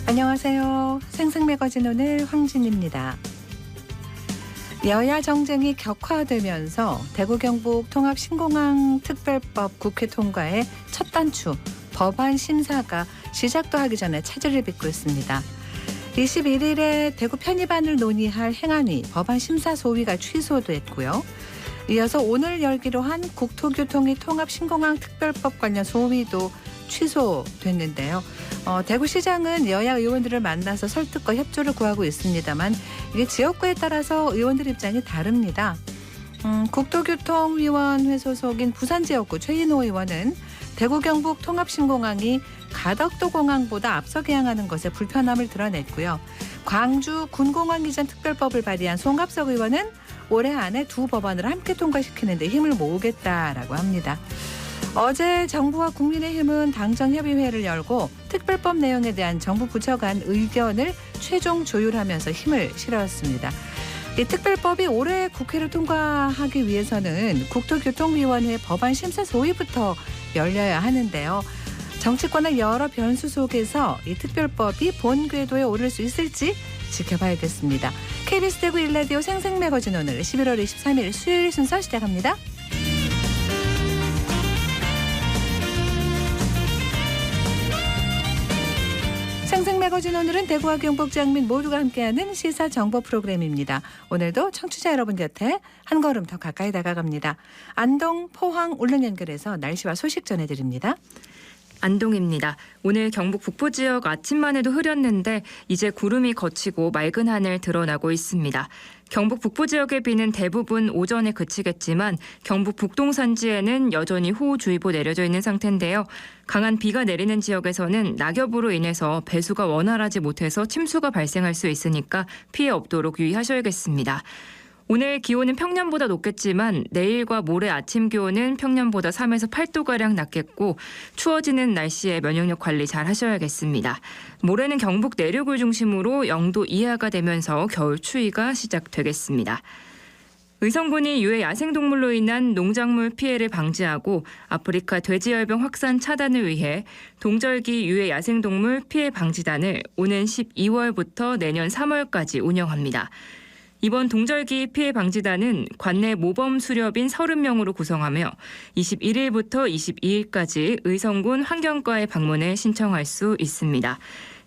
안녕하세요. 생생매거진 오늘 황진입니다. 여야 정쟁이 격화되면서 대구 경북 통합신공항 특별법 국회 통과의 첫 단추 법안 심사가 시작도 하기 전에 차질을 빚고 있습니다. 21일에 대구 편입안을 논의할 행안위 법안 심사 소위가 취소됐고요. 이어서 오늘 열기로 한 국토교통위 통합신공항 특별법 관련 소위도 취소됐는데요. 대구시장은 여야 의원들을 만나서 설득과 협조를 구하고 있습니다만 이게 지역구에 따라서 의원들 입장이 다릅니다. 국토교통위원회 소속인 부산지역구 최인호 의원은 대구 경북 통합신공항이 가덕도 공항보다 앞서 개항하는 것에 불편함을 드러냈고요. 광주 군공항 이전 특별법을 발의한 송갑석 의원은 올해 안에 두 법안을 함께 통과시키는 데 힘을 모으겠다라고 합니다. 어제 정부와 국민의힘은 당정협의회를 열고 특별법 내용에 대한 정부 부처 간 의견을 최종 조율하면서 힘을 실었습니다. 이 특별법이 올해 국회를 통과하기 위해서는 국토교통위원회 법안 심사 소위부터 열려야 하는데요. 정치권의 여러 변수 속에서 이 특별법이 본 궤도에 오를 수 있을지 지켜봐야겠습니다. KBS 대구 일라디오 생생매거진 오늘 11월 23일 수요일 순서 시작합니다. 생생매거진 오늘은 대구와 경북 장민 모두가 함께하는 시사정보 프로그램입니다. 오늘도 청취자 여러분 곁에 한 걸음 더 가까이 다가갑니다. 안동, 포항, 울릉 연결해서 날씨와 소식 전해드립니다. 안동입니다. 오늘 경북 북부 지역 아침만 해도 흐렸는데 이제 구름이 걷히고 맑은 하늘 드러나고 있습니다. 경북 북부 지역의 비는 대부분 오전에 그치겠지만 경북 북동 산지에는 여전히 호우주의보 내려져 있는 상태인데요. 강한 비가 내리는 지역에서는 낙엽으로 인해서 배수가 원활하지 못해서 침수가 발생할 수 있으니까 피해 없도록 유의하셔야겠습니다. 오늘 기온은 평년보다 높겠지만 내일과 모레 아침 기온은 평년보다 3에서 8도가량 낮겠고 추워지는 날씨에 면역력 관리 잘 하셔야겠습니다. 모레는 경북 내륙을 중심으로 0도 이하가 되면서 겨울 추위가 시작되겠습니다. 의성군이 유해 야생동물로 인한 농작물 피해를 방지하고 아프리카 돼지열병 확산 차단을 위해 동절기 유해 야생동물 피해 방지단을 오는 12월부터 내년 3월까지 운영합니다. 이번 동절기 피해 방지단은 관내 모범 수렵인 30명으로 구성하며 21일부터 22일까지 의성군 환경과에 방문해 신청할 수 있습니다.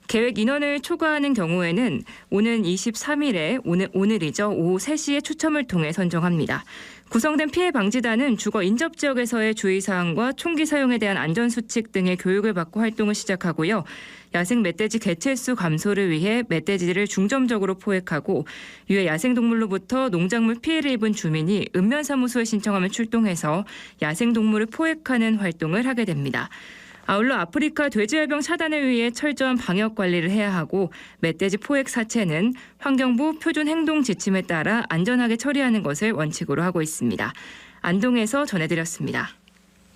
계획 인원을 초과하는 경우에는 오는 23일에 오늘이죠. 오후 3시에 추첨을 통해 선정합니다. 구성된 피해 방지단은 주거 인접 지역에서의 주의사항과 총기 사용에 대한 안전수칙 등의 교육을 받고 활동을 시작하고요. 야생 멧돼지 개체수 감소를 위해 멧돼지를 중점적으로 포획하고 유해 야생동물로부터 농작물 피해를 입은 주민이 읍면사무소에 신청하면 출동해서 야생동물을 포획하는 활동을 하게 됩니다. 아울러 아프리카 돼지열병 차단을 위해 철저한 방역 관리를 해야 하고 멧돼지 포획 사체는 환경부 표준 행동 지침에 따라 안전하게 처리하는 것을 원칙으로 하고 있습니다. 안동에서 전해드렸습니다.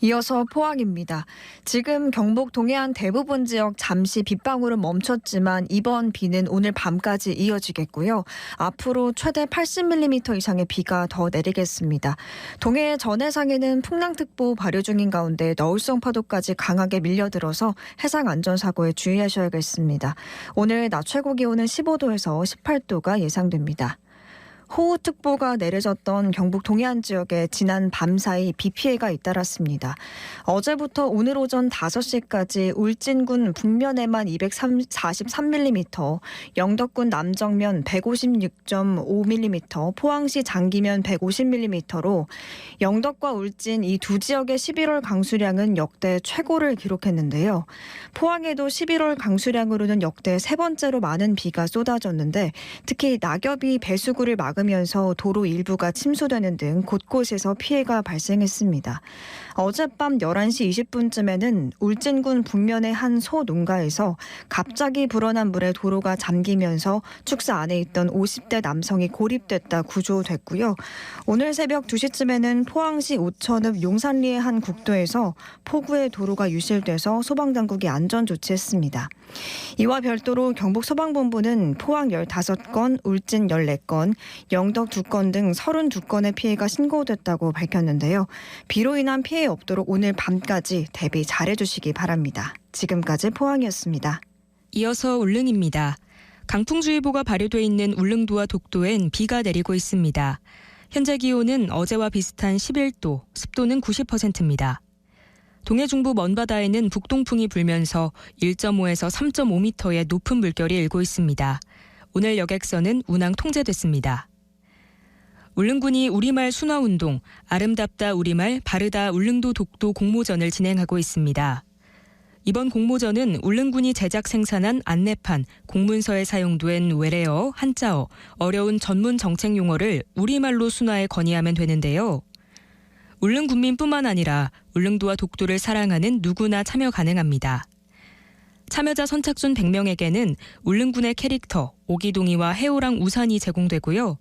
이어서 포항입니다. 지금 경북 동해안 대부분 지역 잠시 빗방울은 멈췄지만 이번 비는 오늘 밤까지 이어지겠고요. 앞으로 최대 80mm 이상의 비가 더 내리겠습니다. 동해 전해상에는 풍랑특보 발효 중인 가운데 너울성 파도까지 강하게 밀려들어서 해상 안전사고에 주의하셔야겠습니다. 오늘 낮 최고 기온은 15도에서 18도가 예상됩니다. 호우특보가 내려졌던 경북 동해안 지역에 지난 밤 사이 비 피해가 잇따랐습니다. 어제부터 오늘 오전 5시까지 울진군 북면에만 243mm, 영덕군 남정면 156.5mm, 포항시 장기면 150mm로 영덕과 울진 이 두 지역의 11월 강수량은 역대 최고를 기록했는데요. 포항에도 11월 강수량으로는 역대 세 번째로 많은 비가 쏟아졌는데 특히 낙엽이 배수구를 막으면서 도로 일부가 침수되는 등 곳곳에서 피해가 발생했습니다. 어젯밤 11시 20분쯤에는 울진군 북면의 한 소농가에서 갑자기 불어난 물에 도로가 잠기면서 축사 안에 있던 50대 남성이 고립됐다 구조됐고요. 오늘 새벽 2시쯤에는 포항시 오천읍 용산리의 한 국도에서 폭우에 도로가 유실돼서 소방당국이 안전조치했습니다. 이와 별도로 경북소방본부는 포항 15건, 울진 14건, 영덕 2건 등 32건의 피해가 신고됐다고 밝혔는데요. 비로 인한 피해 없도록 오늘 밤까지 대비 잘해주시기 바랍니다. 지금까지 포항이었습니다. 이어서 울릉입니다. 강풍주의보가 발효돼 있는 울릉도와 독도엔 비가 내리고 있습니다. 현재 기온은 어제와 비슷한 11도, 습도는 90%입니다. 동해 중부 먼바다에는 북동풍이 불면서 1.5에서 3.5m의 높은 물결이 일고 있습니다. 오늘 여객선은 운항 통제됐습니다. 울릉군이 우리말 순화운동, 아름답다 우리말 바르다 울릉도 독도 공모전을 진행하고 있습니다. 이번 공모전은 울릉군이 제작 생산한 안내판, 공문서에 사용된 외래어, 한자어, 어려운 전문 정책 용어를 우리말로 순화해 건의하면 되는데요. 울릉 군민뿐만 아니라 울릉도와 독도를 사랑하는 누구나 참여 가능합니다. 참여자 선착순 100명에게는 울릉군의 캐릭터, 오기동이와 해오랑 우산이 제공되고요.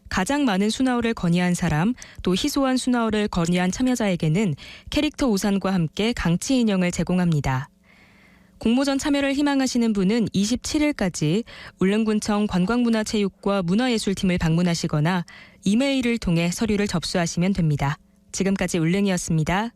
가장 많은 순화어를 건의한 사람, 또 희소한 순화어를 건의한 참여자에게는 캐릭터 우산과 함께 강치 인형을 제공합니다. 공모전 참여를 희망하시는 분은 27일까지 울릉군청 관광문화체육과 문화예술팀을 방문하시거나 이메일을 통해 서류를 접수하시면 됩니다. 지금까지 울릉이었습니다.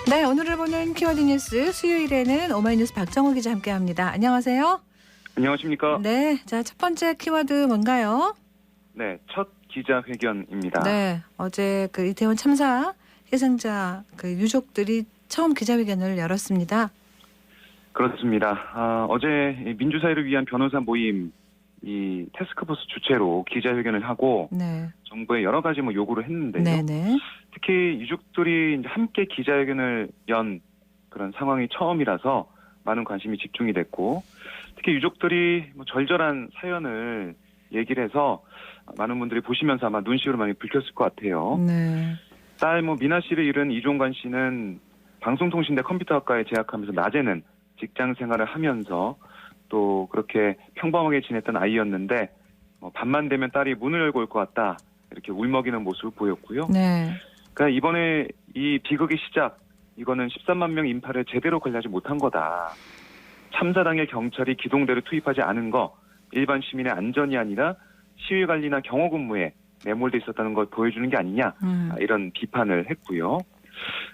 네, 오늘을 보는 키워드 뉴스 수요일에는 오마이뉴스 박정호 기자 함께합니다. 안녕하세요. 안녕하십니까? 네, 자, 첫 번째 키워드 뭔가요? 네, 첫 기자회견입니다. 네, 어제 그 이태원 참사 희생자 그 유족들이 처음 기자회견을 열었습니다. 그렇습니다. 어제 민주사회를 위한 변호사 모임 이 태스크포스 주최로 기자회견을 하고 네, 정부에 여러 가지 요구를 했는데요. 네네. 특히 유족들이 이제 함께 기자회견을 연 그런 상황이 처음이라서 많은 관심이 집중이 됐고, 특히 유족들이 절절한 사연을 얘기를 해서 많은 분들이 보시면서 아마 눈시울을 많이 붉혔을 것 같아요. 네, 딸 미나 씨를 잃은 이종관 씨는 방송통신대 컴퓨터학과에 재학하면서 낮에는 직장 생활을 하면서 또 그렇게 평범하게 지냈던 아이였는데 밤만 되면 딸이 문을 열고 올 것 같다 이렇게 울먹이는 모습을 보였고요. 네, 그러니까 이번에 이 비극의 시작, 이거는 13만 명 인파를 제대로 관리하지 못한 거다. 참사 당일 경찰이 기동대를 투입하지 않은 거, 일반 시민의 안전이 아니라 시위 관리나 경호 근무에 매몰돼 있었다는 걸 보여주는 게 아니냐, 이런 비판을 했고요.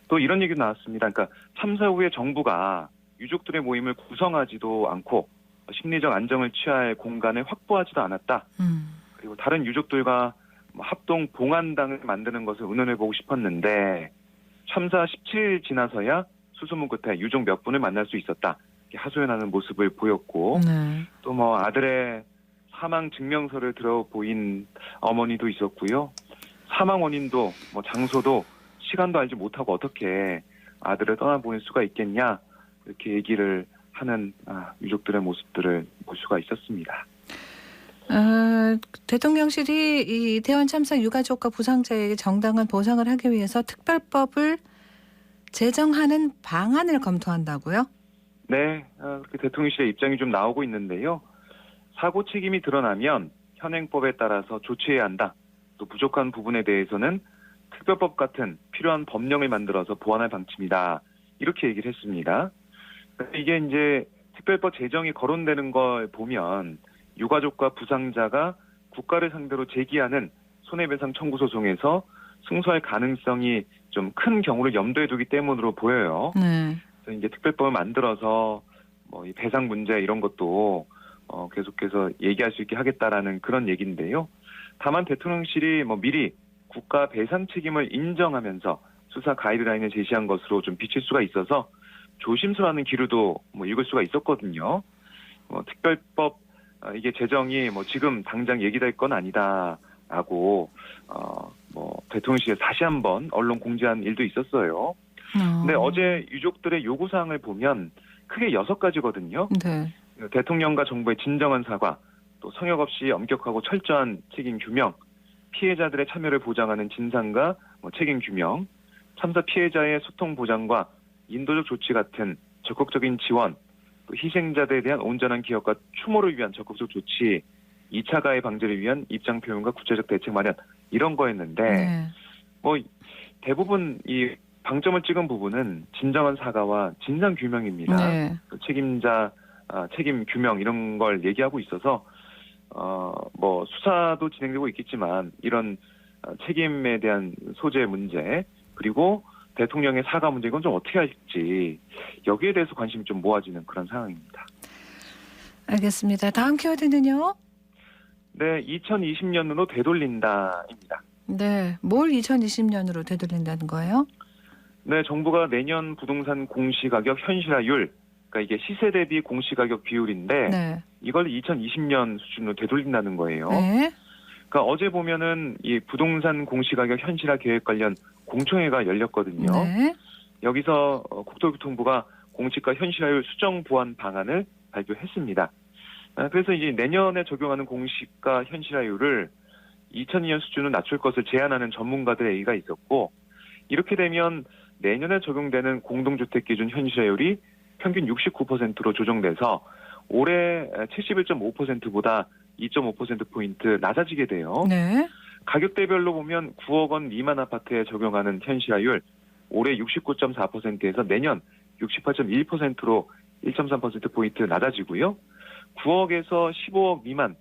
또 이런 얘기도 나왔습니다. 그러니까 참사 후에 정부가 유족들의 모임을 구성하지도 않고 심리적 안정을 취할 공간을 확보하지도 않았다. 그리고 다른 유족들과 합동 봉안당을 만드는 것을 의논해보고 싶었는데 참사 17일 지나서야 수소문 끝에 유족 몇 분을 만날 수 있었다. 이렇게 하소연하는 모습을 보였고, 네, 또 아들의 사망 증명서를 들어보인 어머니도 있었고요. 사망 원인도 장소도 시간도 알지 못하고 어떻게 아들을 떠나보낼 수가 있겠냐 이렇게 얘기를 하는 유족들의 모습들을 볼 수가 있었습니다. 대통령실이 이 이태원 참사 유가족과 부상자에게 정당한 보상을 하기 위해서 특별법을 제정하는 방안을 검토한다고요? 네, 그렇게 대통령실의 입장이 좀 나오고 있는데요. 사고 책임이 드러나면 현행법에 따라서 조치해야 한다. 또 부족한 부분에 대해서는 특별법 같은 필요한 법령을 만들어서 보완할 방침이다. 이렇게 얘기를 했습니다. 이게 이제 특별법 제정이 거론되는 걸 보면 유가족과 부상자가 국가를 상대로 제기하는 손해배상 청구 소송에서 승소할 가능성이 좀 큰 경우를 염두에 두기 때문으로 보여요. 네, 그래서 이제 특별법을 만들어서 이 배상 문제 이런 것도 계속해서 얘기할 수 있게 하겠다라는 그런 얘기인데요. 다만 대통령실이 미리 국가 배상 책임을 인정하면서 수사 가이드라인을 제시한 것으로 좀 비칠 수가 있어서 조심스러워하는 기류도 읽을 수가 있었거든요. 특별법 이게 제정이 지금 당장 얘기될 건 아니다라고 대통령실에 다시 한번 언론 공지한 일도 있었어요. 근데 어제 유족들의 요구사항을 보면 크게 6가지거든요. 네, 대통령과 정부의 진정한 사과, 또 성역 없이 엄격하고 철저한 책임 규명, 피해자들의 참여를 보장하는 진상과 책임 규명, 참사 피해자의 소통 보장과 인도적 조치 같은 적극적인 지원, 또 희생자들에 대한 온전한 기억과 추모를 위한 적극적 조치, 2차 가해 방지를 위한 입장 표명과 구체적 대책 마련 이런 거였는데 네, 대부분 이 방점을 찍은 부분은 진정한 사과와 진상 규명입니다. 네, 책임자 책임 규명 이런 걸 얘기하고 있어서 뭐 수사도 진행되고 있겠지만 이런 책임에 대한 소재 문제 그리고 대통령의 사과 문제 이건 좀 어떻게 할지 여기에 대해서 관심이 좀 모아지는 그런 상황입니다. 알겠습니다. 다음 키워드는요? 네, 2020년으로 되돌린다입니다. 네, 뭘 2020년으로 되돌린다는 거예요? 네, 정부가 내년 부동산 공시가격 현실화율, 그러니까 이게 시세 대비 공시가격 비율인데 네. 이걸 2020년 수준으로 되돌린다는 거예요. 네. 그러니까 어제 보면은 이 부동산 공시가격 현실화 계획 관련 공청회가 열렸거든요. 네. 여기서 국토교통부가 공시가 현실화율 수정 보완 방안을 발표했습니다. 그래서 이제 내년에 적용하는 공시가 현실화율을 2002년 수준으로 낮출 것을 제안하는 전문가들의 얘기가 있었고 이렇게 되면 내년에 적용되는 공동주택 기준 현실화율이 평균 69%로 조정돼서 올해 71.5%보다 2.5%포인트 낮아지게 돼요. 네. 가격대별로 보면 9억 원 미만 아파트에 적용하는 현실화율 올해 69.4%에서 내년 68.1%로 1.3%포인트 낮아지고요. 9억에서 15억 미만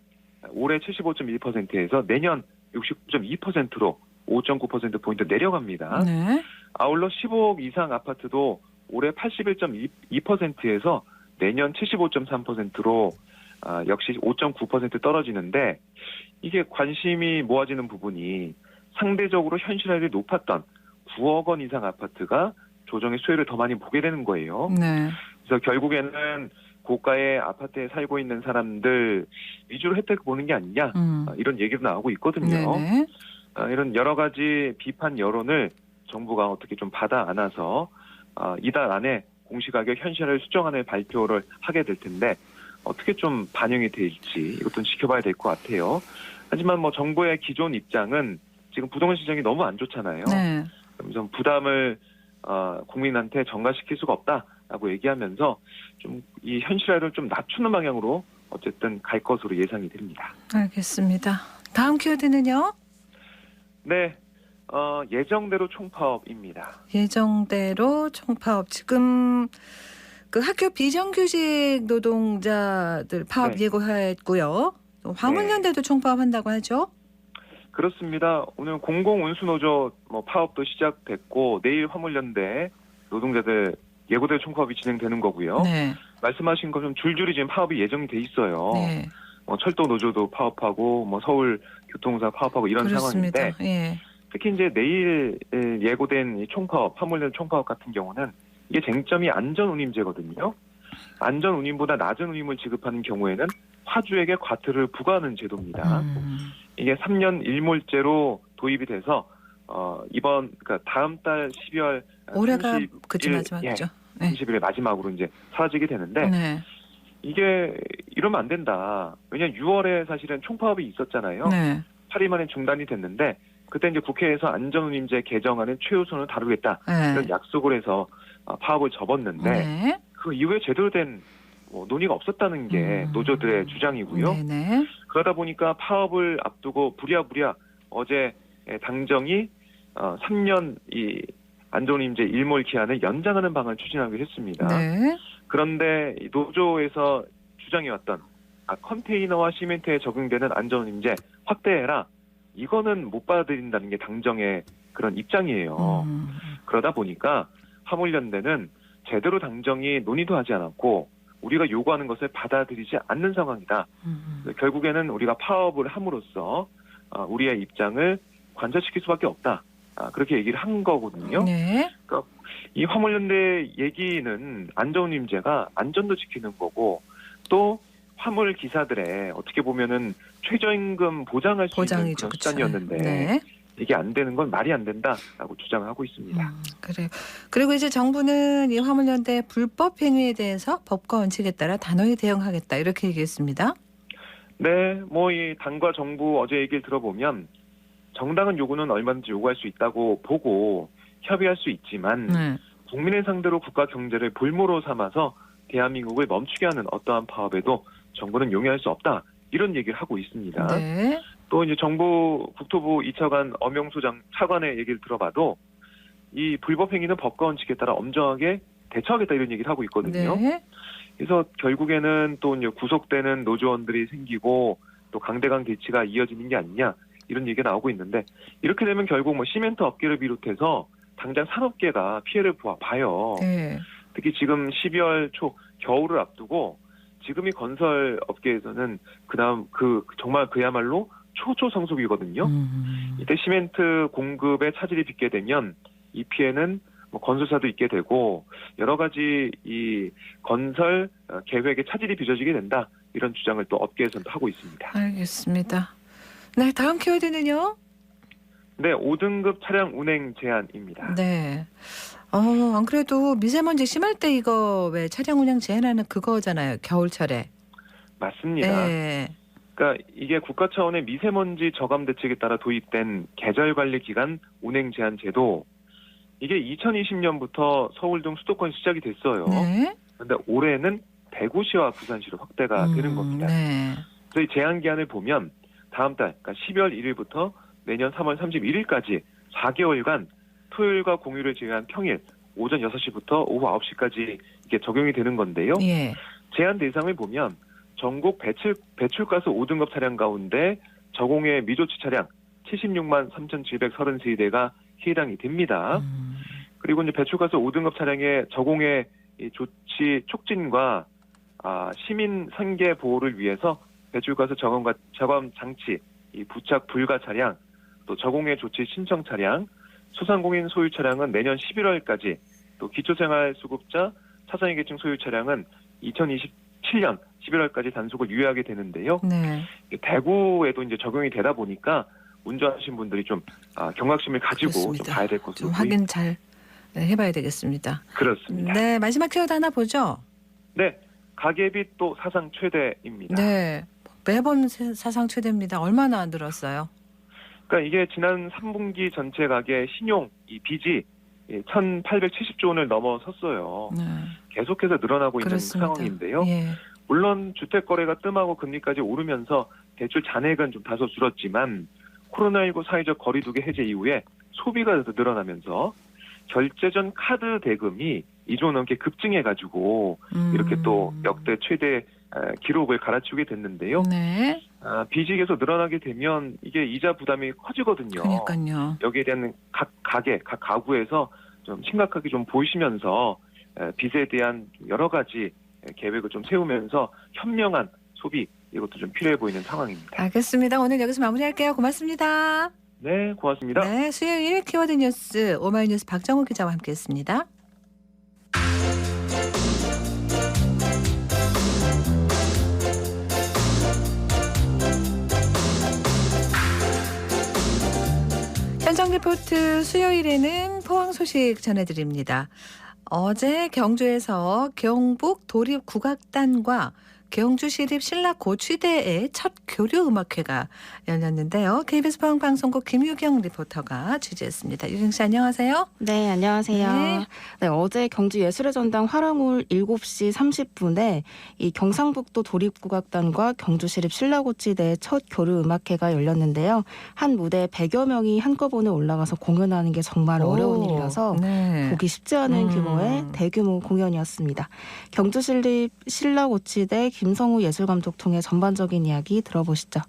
올해 75.1%에서 내년 69.2%로 5.9%포인트 내려갑니다. 네. 아울러 15억 이상 아파트도 올해 81.2%에서 내년 75.3%로 역시 5.9% 떨어지는데 이게 관심이 모아지는 부분이 상대적으로 현실화율이 높았던 9억 원 이상 아파트가 조정의 수혜를 더 많이 보게 되는 거예요. 네. 그래서 결국에는 고가의 아파트에 살고 있는 사람들 위주로 혜택을 보는 게 아니냐 이런 얘기도 나오고 있거든요. 네네. 이런 여러 가지 비판 여론을 정부가 어떻게 좀 받아 안아서 이달 안에 공시가격 현실화율 수정안을 발표를 하게 될 텐데 어떻게 좀 반영이 될지 이것도 지켜봐야 될 것 같아요. 하지만 뭐 정부의 기존 입장은 지금 부동산 시장이 너무 안 좋잖아요. 네. 그럼 좀 부담을 국민한테 전가시킬 수가 없다라고 얘기하면서 좀 이 현실화를 좀 낮추는 방향으로 어쨌든 갈 것으로 예상이 됩니다. 알겠습니다. 다음 키워드는요? 네, 예정대로 총파업입니다. 예정대로 총파업. 지금 그 학교 비정규직 노동자들 파업 네. 예고했고요. 또 화물연대도 총파업한다고 하죠? 그렇습니다. 오늘 공공운수노조 파업도 시작됐고 내일 화물연대 노동자들 예고대로 총파업이 진행되는 거고요. 네. 말씀하신 것처럼 줄줄이 지금 파업이 예정이 돼 있어요. 네. 철도 노조도 파업하고 서울 교통사 파업하고 이런 그렇습니다. 상황인데 예. 특히 이제 내일 예고된 이 총파업, 화물연대 총파업 같은 경우는 이게 쟁점이 안전운임제거든요. 안전운임보다 낮은 운임을 지급하는 경우에는 화주에게 과태료를 부과하는 제도입니다. 이게 3년 일몰제로 도입이 돼서 그러니까 다음 달 12월 올해가 30일, 그쯤 마지막이죠. 네. 30일에 마지막으로 이제 사라지게 되는데 네. 이게 이러면 안 된다. 왜냐하면 6월에 사실은 총파업이 있었잖아요. 네. 8일 만에 중단이 됐는데 그때 이제 국회에서 안전운임제 개정안을 최우선으로 다루겠다 네. 이런 약속을 해서 파업을 접었는데 네. 그 이후에 제대로 된 논의가 없었다는 게 노조들의 주장이고요. 네네. 그러다 보니까 파업을 앞두고 부랴부랴 어제 당정이 3년 이 안전운임제 일몰 기한을 연장하는 방안을 추진하기로 했습니다. 네. 그런데 이 노조에서 주장해왔던 컨테이너와 시멘트에 적용되는 안전운임제 확대해라. 이거는 못 받아들인다는 게 당정의 그런 입장이에요. 그러다 보니까 화물연대는 제대로 당정이 논의도 하지 않았고 우리가 요구하는 것을 받아들이지 않는 상황이다. 결국에는 우리가 파업을 함으로써 우리의 입장을 관철시킬 수밖에 없다. 그렇게 얘기를 한 거거든요. 네. 그러니까 이 화물연대 얘기는 안전운임제가 안전도 지키는 거고 또 화물 기사들의 어떻게 보면은 최저임금 보장할 수 있는 보장이죠. 그런 그쵸. 수단이었는데 네. 이게 안 되는 건 말이 안 된다라고 주장하고 있습니다. 그래요. 그리고 이제 정부는 이 화물연대 불법 행위에 대해서 법과 원칙에 따라 단호히 대응하겠다 이렇게 얘기했습니다. 네, 이 당과 정부 어제 얘기를 들어보면 정당한 요구는 얼마든지 요구할 수 있다고 보고 협의할 수 있지만 네. 국민을 상대로 국가 경제를 볼모로 삼아서 대한민국을 멈추게 하는 어떠한 파업에도 정부는 용인할 수 없다. 이런 얘기를 하고 있습니다. 네. 또 이제 정부 국토부 2차관 엄영수 차관의 얘기를 들어봐도 이 불법 행위는 법과 원칙에 따라 엄정하게 대처하겠다 이런 얘기를 하고 있거든요. 네. 그래서 결국에는 또 이제 구속되는 노조원들이 생기고 또 강대강 대치가 이어지는 게 아니냐 이런 얘기가 나오고 있는데 이렇게 되면 결국 뭐 시멘트 업계를 비롯해서 당장 산업계가 피해를 봐요. 네. 특히 지금 12월 초 겨울을 앞두고 지금이 건설 업계에서는 그다음 정말 그야말로 초초성수기거든요. 이때 시멘트 공급에 차질이 빚게 되면 이 피해는 뭐 건설사도 있게 되고 여러 가지 이 건설 계획에 차질이 빚어지게 된다. 이런 주장을 또 업계에서는 하고 있습니다. 알겠습니다. 네, 다음 키워드는요? 네, 5등급 차량 운행 제한입니다. 네. 안 그래도 미세먼지 심할 때 이거 왜 차량 운행 제한하는 그거잖아요. 겨울철에. 맞습니다. 네. 그러니까 이게 국가 차원의 미세먼지 저감 대책에 따라 도입된 계절 관리 기간 운행 제한 제도 이게 2020년부터 서울 등 수도권 시작이 됐어요. 네. 그런데 올해는 대구시와 부산시로 확대가 되는 겁니다. 네. 그래서 이 제한 기한을 보면 다음 달, 그러니까 12월 1일부터 내년 3월 31일까지 4개월간 토요일과 공휴일을 제외한 평일 오전 6시부터 오후 9시까지 이게 적용이 되는 건데요. 예. 제한 대상을 보면 전국 배출가스 5등급 차량 가운데 저공해 미조치 차량 76만 3,733대가 해당이 됩니다. 그리고 이제 배출가스 5등급 차량의 저공해 조치 촉진과 시민 생계 보호를 위해서 배출가스 저감 장치 부착 불가 차량, 또 저공해 조치 신청 차량, 소상공인 소유 차량은 내년 11월까지, 또 기초생활수급자 차상위계층 소유 차량은 2027년 11월까지 단속을 유예하게 되는데요. 네. 대구에도 이제 적용이 되다 보니까 운전하신 분들이 좀 경각심을 가지고 그렇습니다. 좀 봐야 될 것으로 좀 보입니다. 확인 잘 해봐야 되겠습니다. 그렇습니다. 네, 마지막 키워드 하나 보죠. 네, 가계비 또 사상 최대입니다. 네, 매번 사상 최대입니다. 얼마나 늘었어요? 그러니까 이게 지난 3분기 전체 가계 신용 이 빚이 1,870조 원을 넘어섰어요. 네, 계속해서 늘어나고 있는 그렇습니다. 상황인데요. 예. 물론 주택 거래가 뜸하고 금리까지 오르면서 대출 잔액은 좀 다소 줄었지만 코로나19 사회적 거리두기 해제 이후에 소비가 늘어나면서 결제 전 카드 대금이 2조 넘게 급증해가지고 이렇게 또 역대 최대 기록을 갈아치우게 됐는데요. 네, 빚이 계속 늘어나게 되면 이게 이자 부담이 커지거든요. 그러니까요. 여기에 대한 각 가구에서 좀 심각하게 좀 보시면서 빚에 대한 여러 가지 계획을 좀 세우면서 현명한 소비 이것도 좀 필요해 보이는 상황입니다. 알겠습니다. 오늘 여기서 마무리할게요. 고맙습니다. 네, 고맙습니다. 네, 수요일 키워드 뉴스 오마이뉴스 박정우 기자와 함께했습니다. 현장 리포트 수요일에는 포항 소식 전해드립니다. 어제 경주에서 경북 도립국악단과 경주시립 신라고취대의 첫 교류음악회가 열렸는데요. KBS 포항방송국 김유경 리포터가 취재했습니다. 유경 씨 안녕하세요. 네, 안녕하세요. 네. 네, 어제 경주 예술의 전당 화랑울 7시 30분에 이 경상북도 도립국악단과 경주시립 신라고취대의 첫 교류음악회가 열렸는데요. 한 무대에 100여 명이 한꺼번에 올라가서 공연하는 게 정말 어려운 일이라서 네. 보기 쉽지 않은 규모의 대규모 공연이었습니다. 경주시립 신라고취대 김성우 예술감독 통해 전반적인 이야기 들어보시죠.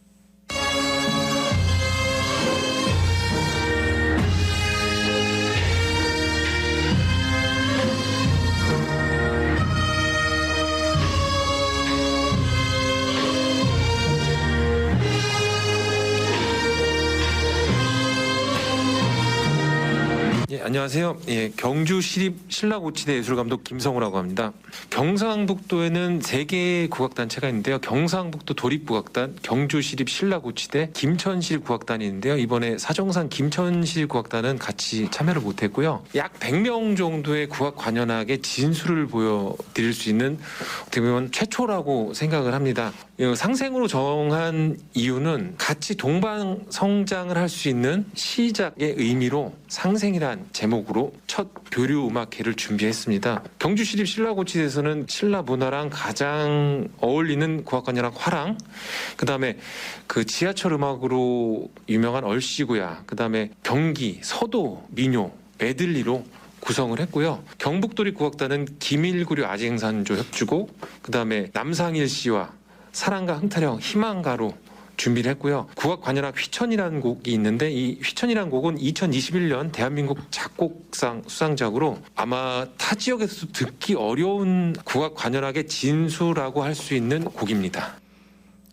예, 안녕하세요. 예, 경주시립 신라고취대 예술감독 김성우라고 합니다. 경상북도에는 3개의 국악단체가 있는데요. 경상북도 도립국악단, 경주시립 신라고취대, 김천시립 국악단이 있는데요. 이번에 사정상 김천시립 국악단은 같이 참여를 못했고요. 약 100명 정도의 국악 관현악의 진수를 보여드릴 수 있는 어떻게 보면 최초라고 생각을 합니다. 상생으로 정한 이유는 같이 동방 성장을 할 수 있는 시작의 의미로 상생이란 제목으로 첫 교류 음악회를 준비했습니다. 경주시립 신라고취대에서는 신라 문화랑 가장 어울리는 국악관현악 화랑, 그다음에 그 지하철 음악으로 유명한 얼씨구야, 그다음에 경기, 서도, 민요, 메들리로 구성을 했고요. 경북도립국악단은 김일구류 아지행산조 협주곡, 그다음에 남상일 씨와 사랑가, 흥타령, 희망가로 준비를 했고요. 국악관현악 휘천이라는 곡이 있는데 이 휘천이라는 곡은 2021년 대한민국 작곡상 수상작으로 아마 타 지역에서도 듣기 어려운 국악관현악의 진수라고 할 수 있는 곡입니다.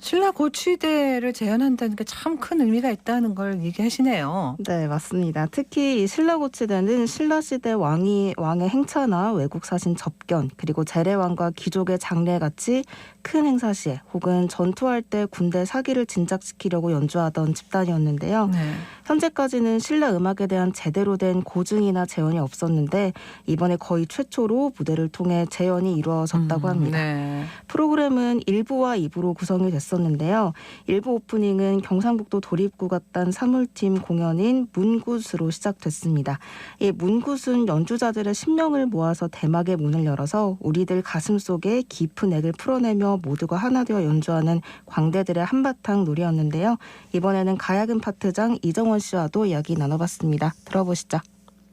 신라 고추대를 재현한다는 게 참 큰 의미가 있다는 걸 얘기하시네요. 네, 맞습니다. 특히 이 신라고치대는 신라시대 왕의 행차나 외국 사신 접견, 그리고 재래왕과 귀족의 장례 같이 큰 행사 시에 혹은 전투할 때 군대 사기를 진작시키려고 연주하던 집단이었는데요. 네. 현재까지는 신라 음악에 대한 제대로 된 고증이나 재현이 없었는데 이번에 거의 최초로 무대를 통해 재현이 이루어졌다고 합니다. 네. 프로그램은 1부와 2부로 구성이 됐었는데요. 1부 오프닝은 경상북도 도립국악단 사물팀 공연인 문굿으로 시작됐습니다. 이 문굿은 연주자들의 심령을 모아서 대막의 문을 열어서 우리들 가슴 속에 깊은 액을 풀어내며 모두가 하나 되어 연주하는 광대들의 한바탕 놀이였는데요. 이번에는 가야금 파트장 이정원 씨와도 이야기 나눠봤습니다. 들어보시죠.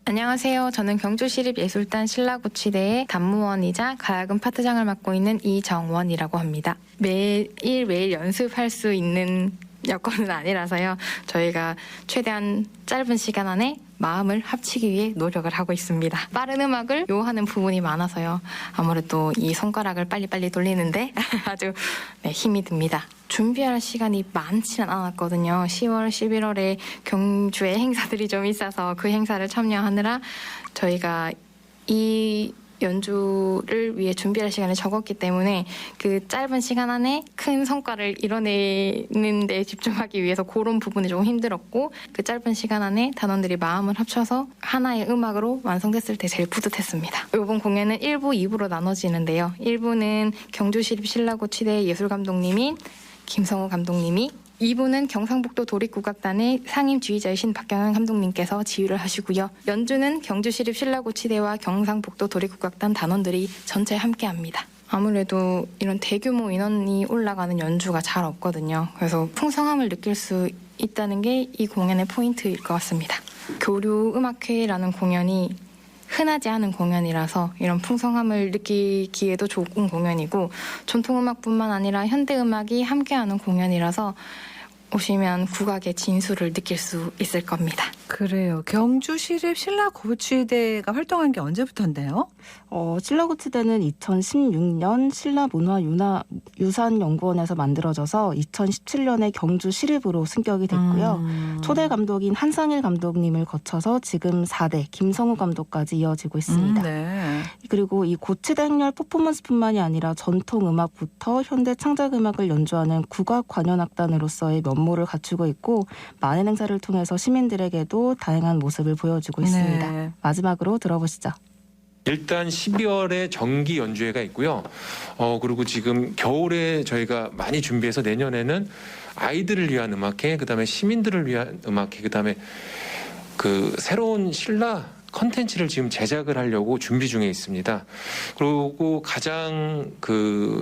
안녕하세요. 저는 경주시립예술단 신라고치대의 단무원이자 가야금 파트장을 맡고 있는 이정원이라고 합니다. 매일 연습할 수 있는 여건은 아니라서요. 저희가 최대한 짧은 시간 안에 마음을 합치기 위해 노력을 하고 있습니다. 빠른 음악을 요하는 부분이 많아서요. 아무래도 이 손가락을 빨리빨리 돌리는데 아주 힘이 듭니다. 준비할 시간이 많지는 않았거든요. 10월, 11월에 경주에 행사들이 좀 있어서 그 행사를 참여하느라 저희가 이 연주를 위해 준비할 시간이 적었기 때문에 그 짧은 시간 안에 큰 성과를 이뤄내는 데 집중하기 위해서 그런 부분이 좀 힘들었고 그 짧은 시간 안에 단원들이 마음을 합쳐서 하나의 음악으로 완성됐을 때 제일 뿌듯했습니다. 이번 공연은 1부, 2부로 나눠지는데요. 1부는 경주시립신라고치대 예술감독님인 김성우 감독님이 2부는 경상북도 도립국악단의 상임 지휘자이신 박경현 감독님께서 지휘를 하시고요. 연주는 경주시립 신라고치대와 경상북도 도립국악단 단원들이 전체 함께합니다. 아무래도 이런 대규모 인원이 올라가는 연주가 잘 없거든요. 그래서 풍성함을 느낄 수 있다는 게 이 공연의 포인트일 것 같습니다. 교류음악회라는 공연이 흔하지 않은 공연이라서 이런 풍성함을 느끼기에도 좋은 공연이고 전통음악뿐만 아니라 현대음악이 함께하는 공연이라서 오시면 국악의 진수를 느낄 수 있을 겁니다. 그래요. 경주시립 신라고추대가 활동한 게 언제부터인데요? 신라고치대는 2016년 신라문화유산연구원에서 만들어져서 2017년에 경주시립으로 승격이 됐고요. 초대 감독인 한상일 감독님을 거쳐서 지금 4대 김성우 감독까지 이어지고 있습니다. 네. 그리고 이 고치대 행렬 퍼포먼스뿐만이 아니라 전통음악부터 현대 창작음악을 연주하는 국악관현악단으로서의 면모를 갖추고 있고 많은 행사를 통해서 시민들에게도 다양한 모습을 보여주고 있습니다. 네. 마지막으로 들어보시죠. 일단 12월에 정기 연주회가 있고요. 그리고 지금 겨울에 저희가 많이 준비해서 내년에는 아이들을 위한 음악회, 그다음에 시민들을 위한 음악회, 그다음에 그 새로운 신라 컨텐츠를 지금 제작을 하려고 준비 중에 있습니다. 그리고 가장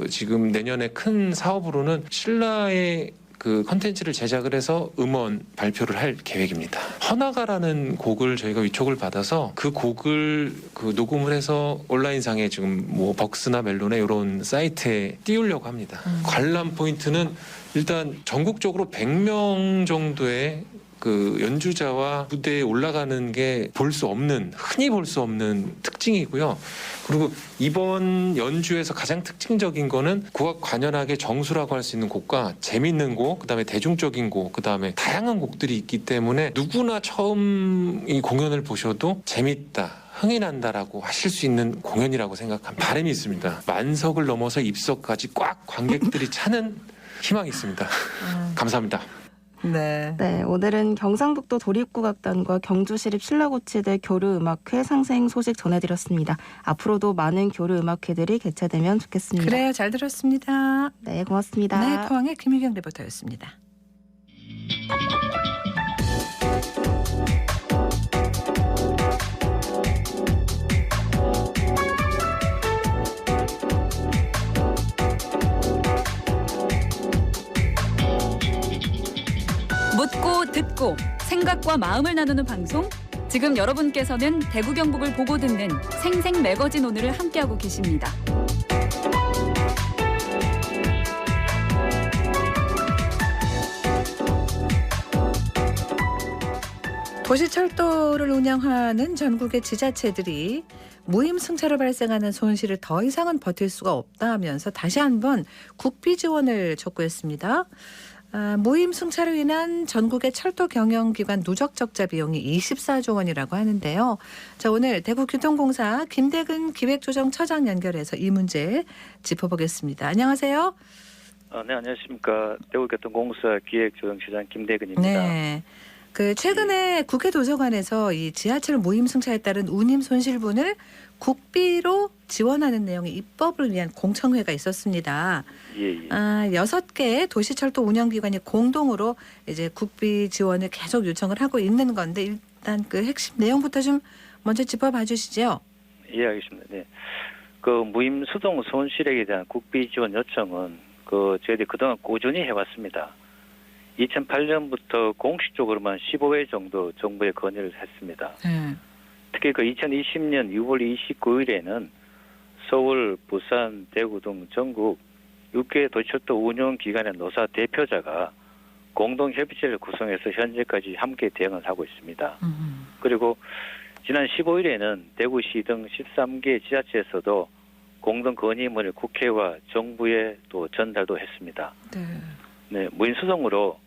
지금 내년에 큰 사업으로는 신라의 그 컨텐츠를 제작을 해서 음원 발표를 할 계획입니다. 허나가라는 곡을 저희가 위촉을 받아서 그 곡을 녹음을 해서 온라인상에 지금 뭐 벅스나 멜론에 이런 사이트에 띄우려고 합니다. 관람 포인트는 일단 전국적으로 100명 정도의 그 연주자와 무대에 올라가는 게 흔히 볼 수 없는 특징이고요. 그리고 이번 연주에서 가장 특징적인 거는 국악 관현악의 정수라고 할 수 있는 곡과 재밌는 곡, 그다음에 대중적인 곡, 그다음에 다양한 곡들이 있기 때문에 누구나 처음 이 공연을 보셔도 재밌다, 흥이 난다라고 하실 수 있는 공연이라고 생각합니다. 바람이 있습니다. 만석을 넘어서 입석까지 꽉 관객들이 차는 희망이 있습니다. 감사합니다. 네. 네, 오늘은 경상북도 도립국악단과 경주시립 신라고치대 교류음악회 상생 소식 전해드렸습니다. 앞으로도 많은 교류음악회들이 개최되면 좋겠습니다. 그래요. 잘 들었습니다. 네, 고맙습니다. 네, 포항의 김희경 리포터였습니다. 묻고 듣고 생각과 마음을 나누는 방송 지금 여러분께서는 대구 경북을 보고 듣는 생생 매거진 오늘을 함께하고 계십니다. 도시철도를 운영하는 전국의 지자체들이 무임승차로 발생하는 손실을 더 이상은 버틸 수가 없다 하면서 다시 한번 국비 지원을 촉구했습니다. 무임승차로 인한 전국의 철도 경영기관 누적 적자 비용이 24조 원이라고 하는데요. 자, 오늘 대구교통공사 김대근 기획조정처장 연결해서 이 문제 짚어보겠습니다. 안녕하세요. 네, 안녕하십니까. 대구교통공사 기획조정처장 김대근입니다. 네. 최근에 국회 도서관에서 이 지하철 무임승차에 따른 운임 손실분을 국비로 지원하는 내용의 입법을 위한 공청회가 있었습니다. 예. 6개 도시철도 운영기관이 공동으로 이제 국비 지원을 계속 요청을 하고 있는 건데 일단 그 핵심 내용부터 좀 먼저 짚어봐 주시죠. 예, 알겠습니다. 네. 무임 수동 손실액에 대한 국비 지원 요청은 저희들이 그동안 꾸준히 해왔습니다. 2008년부터 공식적으로만 15회 정도 정부에 건의를 했습니다. 특히 2020년 6월 29일에는 서울, 부산, 대구 등 전국 6개 도시철도 운영기관의 노사 대표자가 공동협의체를 구성해서 현재까지 함께 대응을 하고 있습니다. 그리고 지난 15일에는 대구시 등 13개 지자체에서도 공동 건의문을 국회와 정부에 또 전달도 했습니다. 네, 무임수동으로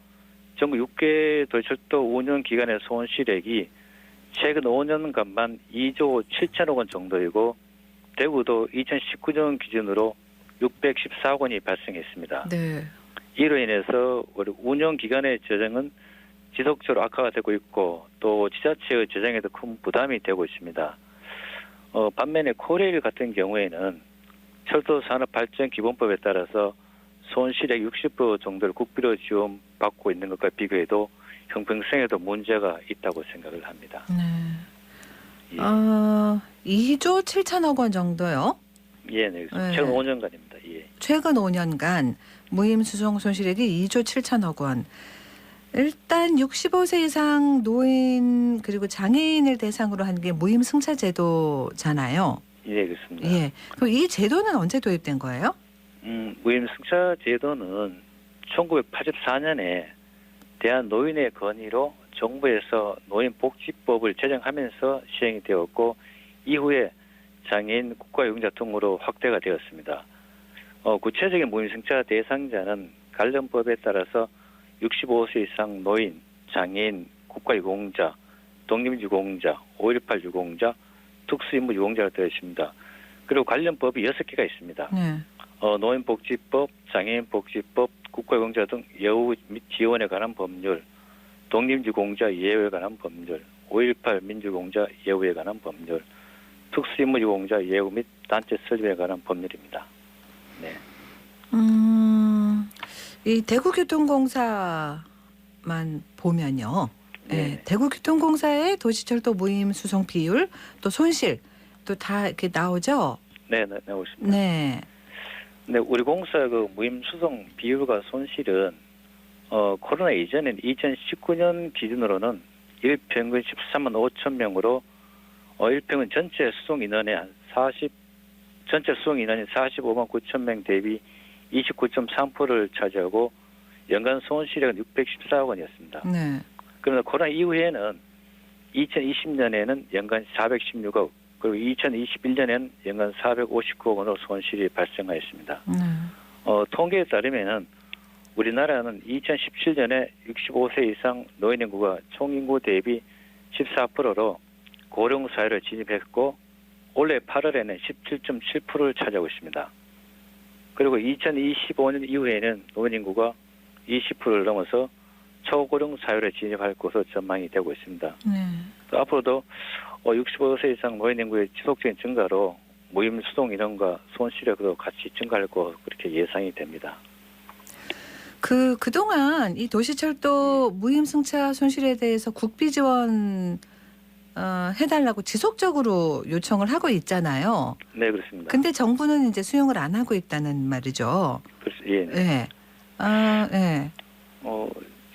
전국 6개 도시철도 운영기관의 손실액이 최근 5년간만 2조 7천억 원 정도이고 대구도 2019년 기준으로 614억 원이 발생했습니다. 네. 이로 인해서 우리 운영기관의 재정은 지속적으로 악화가 되고 있고 또 지자체의 재정에도 큰 부담이 되고 있습니다. 반면에 코레일 같은 경우에는 철도산업발전기본법에 따라서 손실액 60% 정도를 국비로 지원받고 있는 것과 비교해도 형평성에도 문제가 있다고 생각을 합니다. 네. 2조 7천억 원 정도요? 예, 네. 최근 5년간입니다. 예. 최근 5년간 무임수송 손실액이 2조 7천억 원. 일단 65세 이상 노인 그리고 장애인을 대상으로 한 게 무임승차 제도잖아요. 예, 그렇습니다. 예. 그럼 이 제도는 언제 도입된 거예요? 무임승차 제도는 1984년에 대한노인의 건의로 정부에서 노인복지법을 제정하면서 시행이 되었고 이후에 장애인 국가유공자 등으로 확대가 되었습니다. 구체적인 무임승차 대상자는 관련법에 따라서 65세 이상 노인, 장애인, 국가유공자, 독립유공자, 5.18 유공자, 특수임무 유공자가 되어 있습니다. 그리고 관련 법이 6개가 있습니다. 네. 노인복지법, 장애인복지법, 국가유공자 등 예우 및 지원에 관한 법률, 독립유공자 예우에 관한 법률, 5.18 민주유공자 예우에 관한 법률, 특수임무 유공자 예우 및 단체 설립에 관한 법률입니다. 네. 이 대구교통공사만 보면요. 네. 대구교통공사의 도시철도 무임 수송 비율, 또 손실, 또 다 이렇게 나오죠? 네, 나오고 있습니다. 네. 네, 우리 공사 무임 수송 비율과 손실은 코로나 이전인 2019년 기준으로는 일평균 13만 5천 명으로 일평균 전체 수송 인원이 전체 수송 인원이 45만 9천 명 대비 29.3%를 차지하고 연간 손실액은 614억 원이었습니다. 네. 그러나 코로나 이후에는 2020년에는 연간 416억, 그리고 2021년에는 연간 459억 원으로 손실이 발생하였습니다. 통계에 따르면은 우리나라는 2017년에 65세 이상 노인 인구가 총 인구 대비 14%로 고령 사회를 진입했고 올해 8월에는 17.7%를 차지하고 있습니다. 그리고 2025년 이후에는 노인 인구가 20%를 넘어서 초고령 사회를 진입할 것으로 전망이 되고 있습니다. 또 앞으로도 65세 이상 노인 인구의 지속적인 증가로 무임 수동 인원과 손실액도 같이 증가할 거 그렇게 예상이 됩니다. 그동안 이 도시철도 무임승차 손실에 대해서 국비 지원 해달라고 지속적으로 요청을 하고 있잖아요. 네, 그렇습니다. 근데 정부는 이제 수용을 안 하고 있다는 말이죠. 예. 네.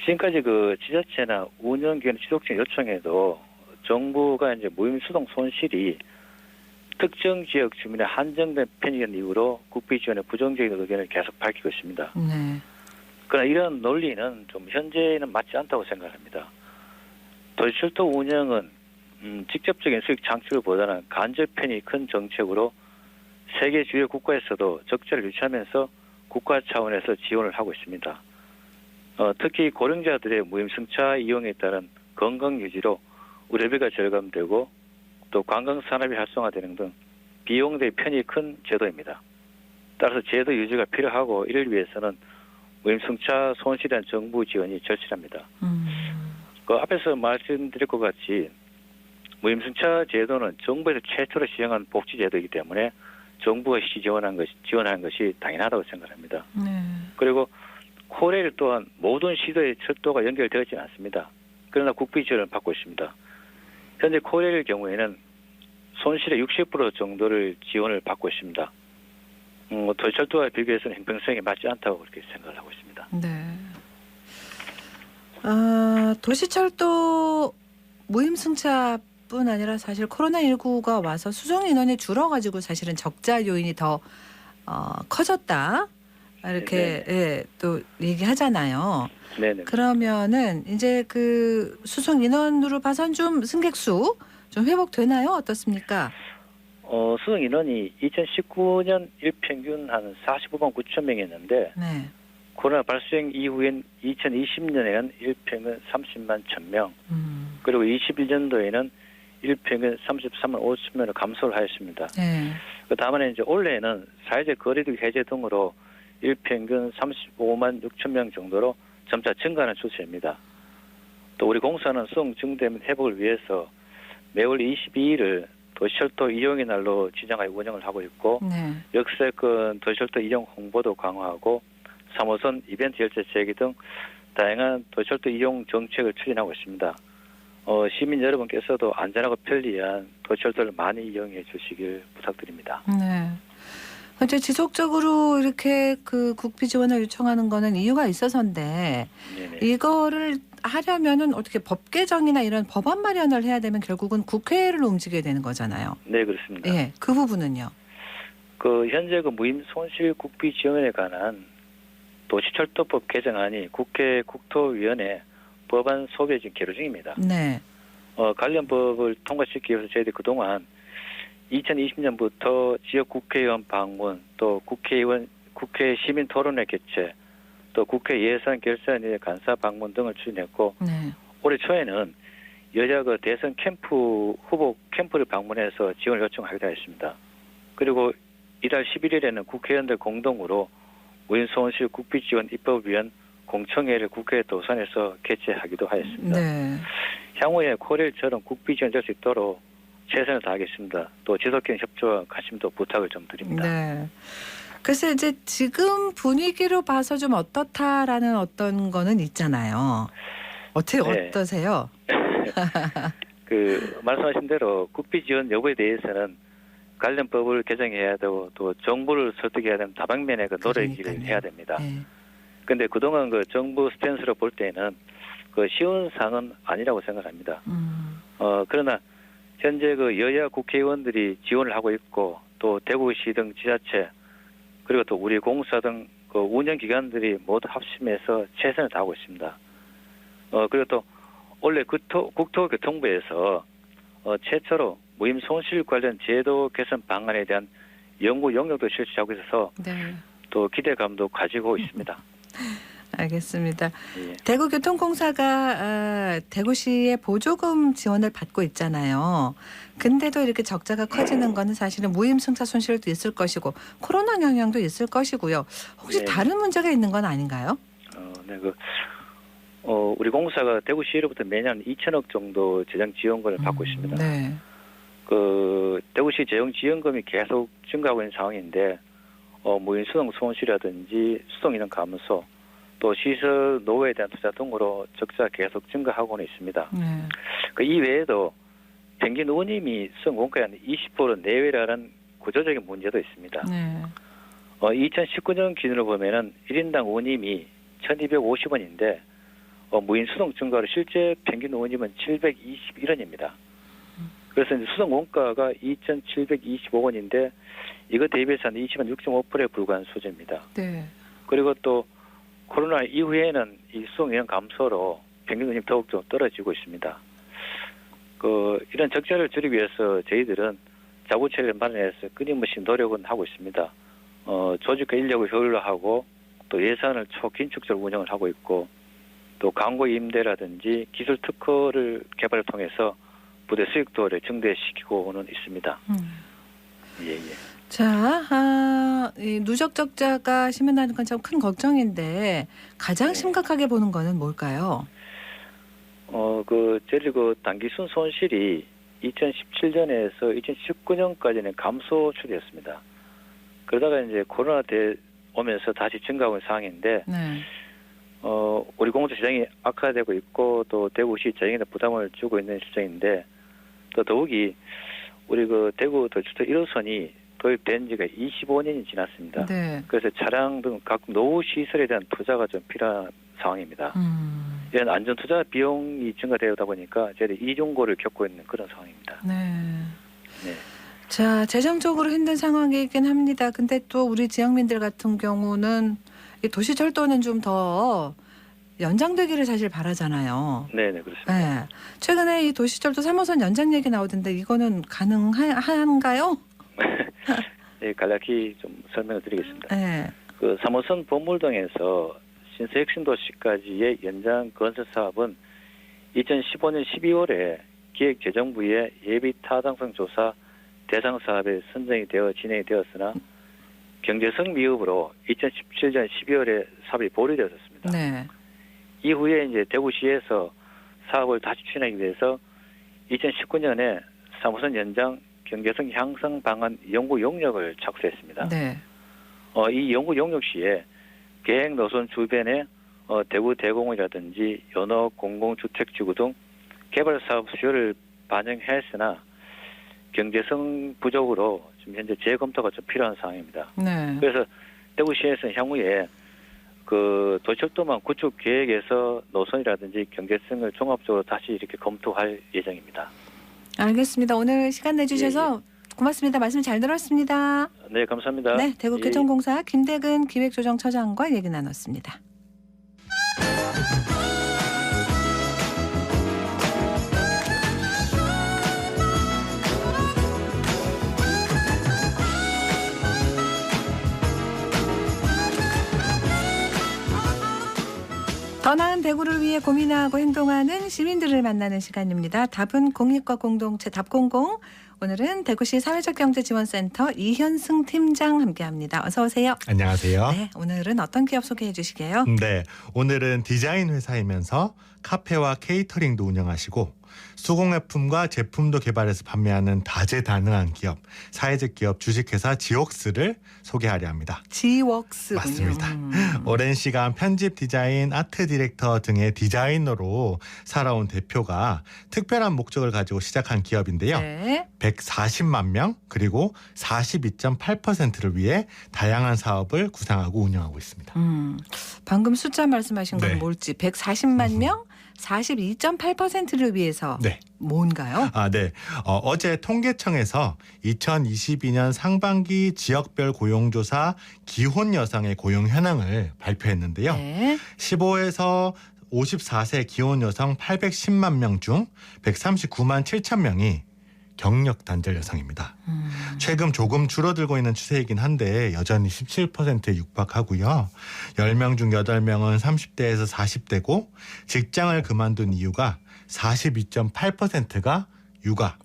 지금까지 지자체나 운영기관 지속적인 요청에도 정부가 이제 무임 수동 손실이 특정 지역 주민의 한정된 편익을 이유로 국비 지원의 부정적인 의견을 계속 밝히고 있습니다. 네. 그러나 이런 논리는 좀 현재는 맞지 않다고 생각합니다. 도시철도 운영은 직접적인 수익 창출보다는 간접 편익이 큰 정책으로 세계 주요 국가에서도 적자를 유치하면서 국가 차원에서 지원을 하고 있습니다. 특히 고령자들의 무임승차 이용에 따른 건강 유지로 의료비가 절감되고 또 관광산업이 활성화되는 등 비용 대 편익이 큰 제도입니다. 따라서 제도 유지가 필요하고 이를 위해서는 무임승차 손실에 대한 정부 지원이 절실합니다. 그 앞에서 말씀드릴 것 같이 무임승차 제도는 정부에서 최초로 시행한 복지제도이기 때문에 정부가 지원한 것이 당연하다고 생각합니다. 그리고 코레일 또한 모든 시도의 철도가 연결되어있지는 않습니다. 그러나 국비 지원을 받고 있습니다. 현재 코레일 경우에는 손실의 60% 정도를 지원을 받고 있습니다. 도시철도와 비교해서는 형평성이 맞지 않다고 그렇게 생각을 하고 있습니다. 네. 도시철도 무임승차뿐 아니라 사실 코로나19가 와서 수송 인원이 줄어가지고 사실은 적자 요인이 더 커졌다. 이렇게 예, 또 얘기하잖아요. 네네. 그러면은 이제 그 수송 인원으로 봐선 좀 승객 수 좀 회복되나요? 어떻습니까? 수송 인원이 2019년 일평균 한 45만 9천 명이었는데 네. 코로나 발생 이후인 2020년에는 일평균 30만 1,000명, 그리고 21년도에는 일평균 33만 5천 명으로 감소를 하였습니다. 네. 다만에 이제 올해는 사회적 거리두기 해제 등으로 일평균 35만 6천 명 정도로 점차 증가하는 추세입니다. 또 우리 공사는 수송 증대 및 회복을 위해서 매월 22일을 도시철도 이용의 날로 지정하여 운영을 하고 있고 네. 역세권 도시철도 이용 홍보도 강화하고 3호선 이벤트 열차 재개 등 다양한 도시철도 이용 정책을 추진하고 있습니다. 시민 여러분께서도 안전하고 편리한 도시철도를 많이 이용해 주시길 부탁드립니다. 네. 근데 지속적으로 이렇게 그 국비 지원을 요청하는 거는 이유가 있어서인데 네네. 이거를 하려면은 어떻게 법 개정이나 이런 법안 마련을 해야 되면 결국은 국회를 움직여야 되는 거잖아요. 네, 그렇습니다. 예, 그 부분은요. 현재 무임 손실 국비 지원에 관한 도시철도법 개정안이 국회 국토위원회 법안 소비에 지금 계류 중입니다. 네. 관련 법을 통과시키기 위해서 저희들이 그동안 2020년부터 지역 국회의원 방문, 또 국회 시민 토론회 개최, 또 국회 예산 결산위원회 간사 방문 등을 추진했고 네. 올해 초에는 여야 대선 후보 캠프를 방문해서 지원을 요청하기도 했습니다. 그리고 이달 11일에는 국회의원들 공동으로 무임 손실 국비 지원 입법을 위한 공청회를 국회 도산에서 개최하기도 하였습니다. 네. 향후에 코레일처럼 국비 지원될 수 있도록 최선을 다하겠습니다. 또 지속적인 협조와 관심도 부탁을 좀 드립니다. 네. 그래서 이제 지금 분위기로 봐서 좀 어떻다라는 어떤 거는 있잖아요. 어떠세요? 말씀하신 대로 국비 지원 여부에 대해서는 관련 법을 개정해야 되고 또 정부를 설득해야 되는 다방면의 노력을 해야 됩니다. 그런데 그동안 정부 스탠스로 볼 때는 쉬운 사항은 아니라고 생각합니다. 그러나 현재 여야 국회의원들이 지원을 하고 있고 또 대구시 등 지자체 그리고 또 우리 공사 등 운영기관들이 모두 합심해서 최선을 다하고 있습니다. 그리고 또 원래 국토교통부에서 최초로 무임 손실 관련 제도 개선 방안에 대한 연구 용역도 실시하고 있어서 네. 또 기대감도 가지고 있습니다. 알겠습니다. 예. 대구교통공사가 대구시의 보조금 지원을 받고 있잖아요. 근데도 이렇게 적자가 커지는 거는 사실은 무임승차 손실도 있을 것이고 코로나 영향도 있을 것이고요. 혹시 네. 다른 문제가 있는 건 아닌가요? 네, 우리 공사가 대구시로부터 매년 2천억 정도 재정 지원금을 받고 있습니다. 네. 대구시 재정 지원금이 계속 증가하고 있는 상황인데 무임 수동 손실이라든지 수동 인원 감소 또 시설 노후에 대한 투자 등으로 적자가 계속 증가하고는 있습니다. 네. 이 외에도 평균 운임이 수송공과의 한 20% 내외라는 구조적인 문제도 있습니다. 네. 2019년 기준으로 보면은 1인당 운임이 1,250원인데 무인 수동 증가로 실제 평균 운임은 721원입니다. 그래서 이제 수당 원가가 2,725억 원인데 이거 대비해서 한 26.5%에 불과한 수준입니다. 네. 그리고 또 코로나 이후에는 이 수송 인원 감소로 평균금리 더욱 좀 떨어지고 있습니다. 이런 적자를 줄이기 위해서 저희들은 자구체를 마련해서 끊임없이 노력은 하고 있습니다. 조직과 인력을 효율화하고 또 예산을 초긴축적으로 운영을 하고 있고 또 광고 임대라든지 기술 특허를 개발을 통해서 부대 수익도를 증대시키고는 있습니다. 예. 자, 이 누적 적자가 심해나는 건 참 큰 걱정인데 가장 심각하게 보는 거는 뭘까요? 저희 단기순 손실이 2017년에서 2019년까지는 감소 추세였습니다. 그러다가 이제 코로나 때 오면서 다시 증가하고 있는 상황인데, 네. 우리 공무원 시장이 악화되고 있고 또 대구시 저희에게 부담을 주고 있는 실정인데, 또 더욱이 우리 대구 도주택 1호선이 도입된 지가 25년이 지났습니다. 네. 그래서 차량 등 각 노후 시설에 대한 투자가 좀 필요한 상황입니다. 이런 안전 투자 비용이 증가되다 보니까 저희들이 이중고를 겪고 있는 그런 상황입니다. 네. 자, 재정적으로 힘든 상황이긴 합니다. 근데 또 우리 지역민들 같은 경우는 이 도시철도는 좀 더 연장되기를 사실 바라잖아요. 네, 그렇습니다. 네. 최근에 이 도시철도 3호선 연장 얘기 나오던데 이거는 가능한가요? 네, 간략히 좀 설명을 드리겠습니다. 네. 3호선 범물동에서 신서 혁신도시까지의 연장 건설 사업은 2015년 12월에 기획재정부의 예비 타당성 조사 대상 사업에 선정이 되어 진행이 되었으나 경제성 미흡으로 2017년 12월에 사업이 보류되었습니다. 네. 이후에 이제 대구시에서 사업을 다시 추진하기 위해서 2019년에 3호선 연장 경제성 향상 방안 연구 용역을 착수했습니다. 네. 이 연구 용역 시에 계획 노선 주변에 대구 대공원이라든지 연업 공공주택지구 등 개발 사업 수요를 반영했으나 경제성 부족으로 지금 현재 재검토가 좀 필요한 상황입니다. 네. 그래서 대구시에서는 향후에 도시철도망 구축 계획에서 노선이라든지 경제성을 종합적으로 다시 이렇게 검토할 예정입니다. 알겠습니다. 오늘 시간 내주셔서 고맙습니다. 말씀 잘 들었습니다. 네, 감사합니다. 네, 대구교통공사 김대근 기획조정처장과 얘기 나눴습니다. 더 나은 대구를 위해 고민하고 행동하는 시민들을 만나는 시간입니다. 답은 공익과 공동체 답공공. 오늘은 대구시 사회적경제지원센터 이현승 팀장 함께합니다. 어서 오세요. 안녕하세요. 네, 오늘은 어떤 기업 소개해 주시게요? 네, 오늘은 디자인 회사이면서 카페와 케이터링도 운영하시고 수공예품과 제품도 개발해서 판매하는 다재다능한 기업, 사회적 기업 주식회사 지웍스를 소개하려 합니다. 지웍스군요. 맞습니다. 오랜 시간 편집 디자인, 아트 디렉터 등의 디자이너로 살아온 대표가 특별한 목적을 가지고 시작한 기업인데요. 네. 140만 명 그리고 42.8%를 위해 다양한 사업을 구상하고 운영하고 있습니다. 방금 숫자 말씀하신 건 뭘지 140만 명? 42.8%를 위해서 뭔가요? 네. 어제 통계청에서 2022년 상반기 지역별 고용조사 기혼 여성의 고용 현황을 발표했는데요. 15에서 54세 기혼 여성 810만 명 중 139만 7천 명이 경력 단절 여성입니다. 최근 조금 줄어들고 있는 추세이긴 한데 여전히 17%에 육박하고요. 10명 중 8명은 30대에서 40대고 직장을 그만둔 이유가 42.8%가 육아,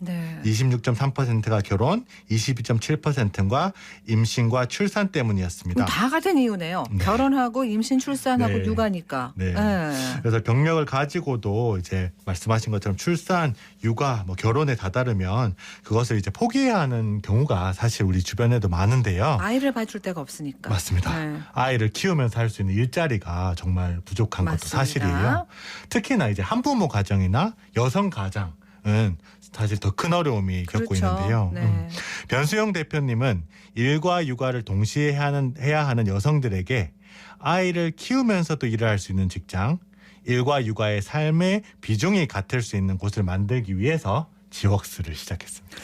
26.3%가 결혼, 22.7%가 임신과 출산 때문이었습니다. 다 같은 이유네요. 결혼하고 임신, 출산하고 육아니까. 그래서 경력을 가지고도 이제 말씀하신 것처럼 출산, 육아, 결혼에 다다르면 그것을 이제 포기해야 하는 경우가 사실 우리 주변에도 많은데요. 아이를 봐줄 데가 없으니까. 맞습니다. 아이를 키우면서 할 수 있는 일자리가 정말 부족한 것도 사실이에요. 특히나 이제 한부모 가정이나 여성 가장은 사실 더 큰 어려움이 겪고 있는데요. 변수영 대표님은 일과 육아를 동시에 해야 하는 여성들에게 아이를 키우면서도 일을 할 수 있는 직장, 일과 육아의 삶의 비중이 같을 수 있는 곳을 만들기 위해서 지웍스를 시작했습니다.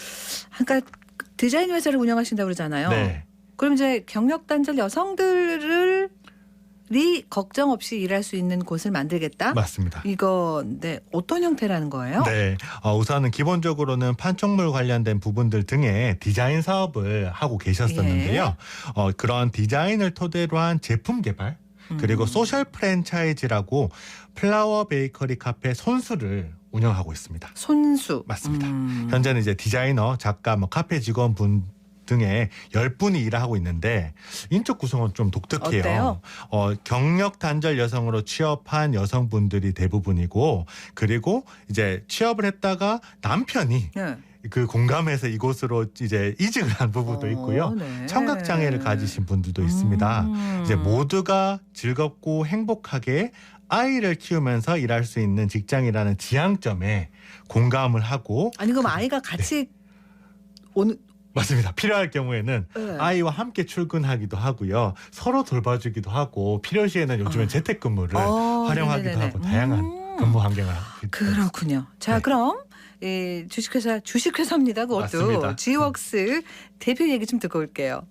그러니까 디자인 회사를 운영하신다고 그러잖아요. 네. 그럼 이제 경력 단절 여성들이 걱정 없이 일할 수 있는 곳을 만들겠다? 맞습니다. 이건데 어떤 형태라는 거예요? 네, 우선은 기본적으로는 판촉물 관련된 부분들 등의 디자인 사업을 하고 계셨었는데요. 그런 디자인을 토대로 한 제품 개발 그리고 소셜 프랜차이즈라고 플라워 베이커리 카페 손수를 운영하고 있습니다. 손수. 맞습니다. 현재는 이제 디자이너, 작가, 카페 직원분 등의 10분이 일하고 있는데 인적 구성은 좀 독특해요. 경력 단절 여성으로 취업한 여성분들이 대부분이고 그리고 이제 취업을 했다가 남편이 네. 그 공감해서 이곳으로 이제 이직을 한 부부도 있고요. 네. 청각 장애를 가지신 분들도 있습니다. 이제 모두가 즐겁고 행복하게 아이를 키우면서 일할 수 있는 직장이라는 지향점에 공감을 하고 아니 그럼 아이가 같이 오는 맞습니다. 필요할 경우에는 네. 아이와 함께 출근하기도 하고요. 서로 돌봐주기도 하고 필요시에는 요즘엔 재택근무를 활용하기도 네네네. 하고 다양한 근무 환경을 하고 그렇군요. 자, 네. 그럼 주식회사입니다. 그것도 맞습니다. 지웍스 대표 얘기 좀 듣고 올게요.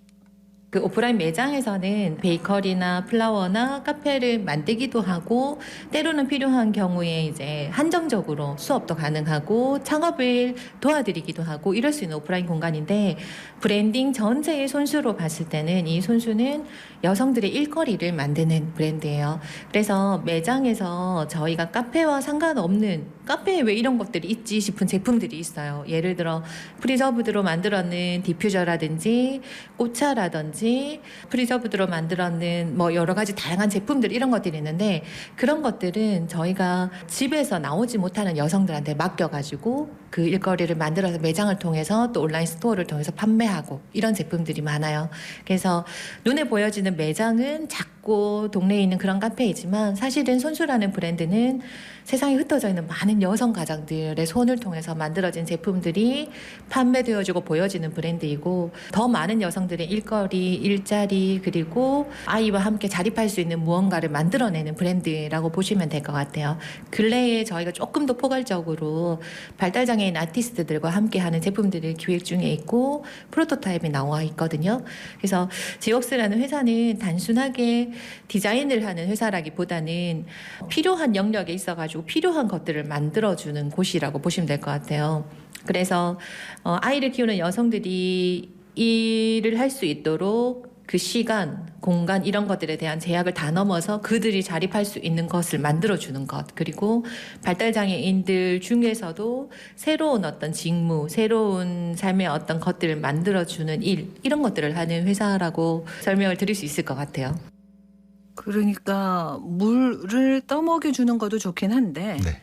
그 오프라인 매장에서는 베이커리나 플라워나 카페를 만들기도 하고 때로는 필요한 경우에 이제 한정적으로 수업도 가능하고 창업을 도와드리기도 하고 이럴 수 있는 오프라인 공간인데 브랜딩 전체의 손수로 봤을 때는 이 손수는 여성들의 일거리를 만드는 브랜드예요. 그래서 매장에서 저희가 카페와 상관없는 카페에 왜 이런 것들이 있지 싶은 제품들이 있어요. 예를 들어 프리저브드로 만들어낸 디퓨저라든지 꽃차라든지 프리저브드로 만들어낸 뭐 여러 가지 다양한 제품들 이런 것들이 있는데 그런 것들은 저희가 집에서 나오지 못하는 여성들한테 맡겨가지고 그 일거리를 만들어서 매장을 통해서 또 온라인 스토어를 통해서 판매하고 이런 제품들이 많아요. 그래서 눈에 보여지는 매장은 작고 동네에 있는 그런 카페이지만 사실은 손수라는 브랜드는 세상에 흩어져 있는 많은 여성 가장들의 손을 통해서 만들어진 제품들이 판매되어지고 보여지는 브랜드이고 더 많은 여성들의 일거리, 일자리 그리고 아이와 함께 자립할 수 있는 무언가를 만들어내는 브랜드라고 보시면 될 것 같아요. 근래에 저희가 조금 더 포괄적으로 발달장애인 아티스트들과 함께하는 제품들을 기획 중에 있고 프로토타입이 나와 있거든요. 그래서 지웍스라는 회사는 단순하게 디자인을 하는 회사라기보다는 필요한 영역에 있어가지고 필요한 것들을 만들어주는 곳이라고 보시면 될 것 같아요. 그래서 아이를 키우는 여성들이 일을 할 수 있도록 그 시간, 공간 이런 것들에 대한 제약을 다 넘어서 그들이 자립할 수 있는 것을 만들어주는 것 그리고 발달장애인들 중에서도 새로운 어떤 직무, 새로운 삶의 어떤 것들을 만들어주는 일 이런 것들을 하는 회사라고 설명을 드릴 수 있을 것 같아요. 그러니까 물을 떠먹여주는 것도 좋긴 한데 네.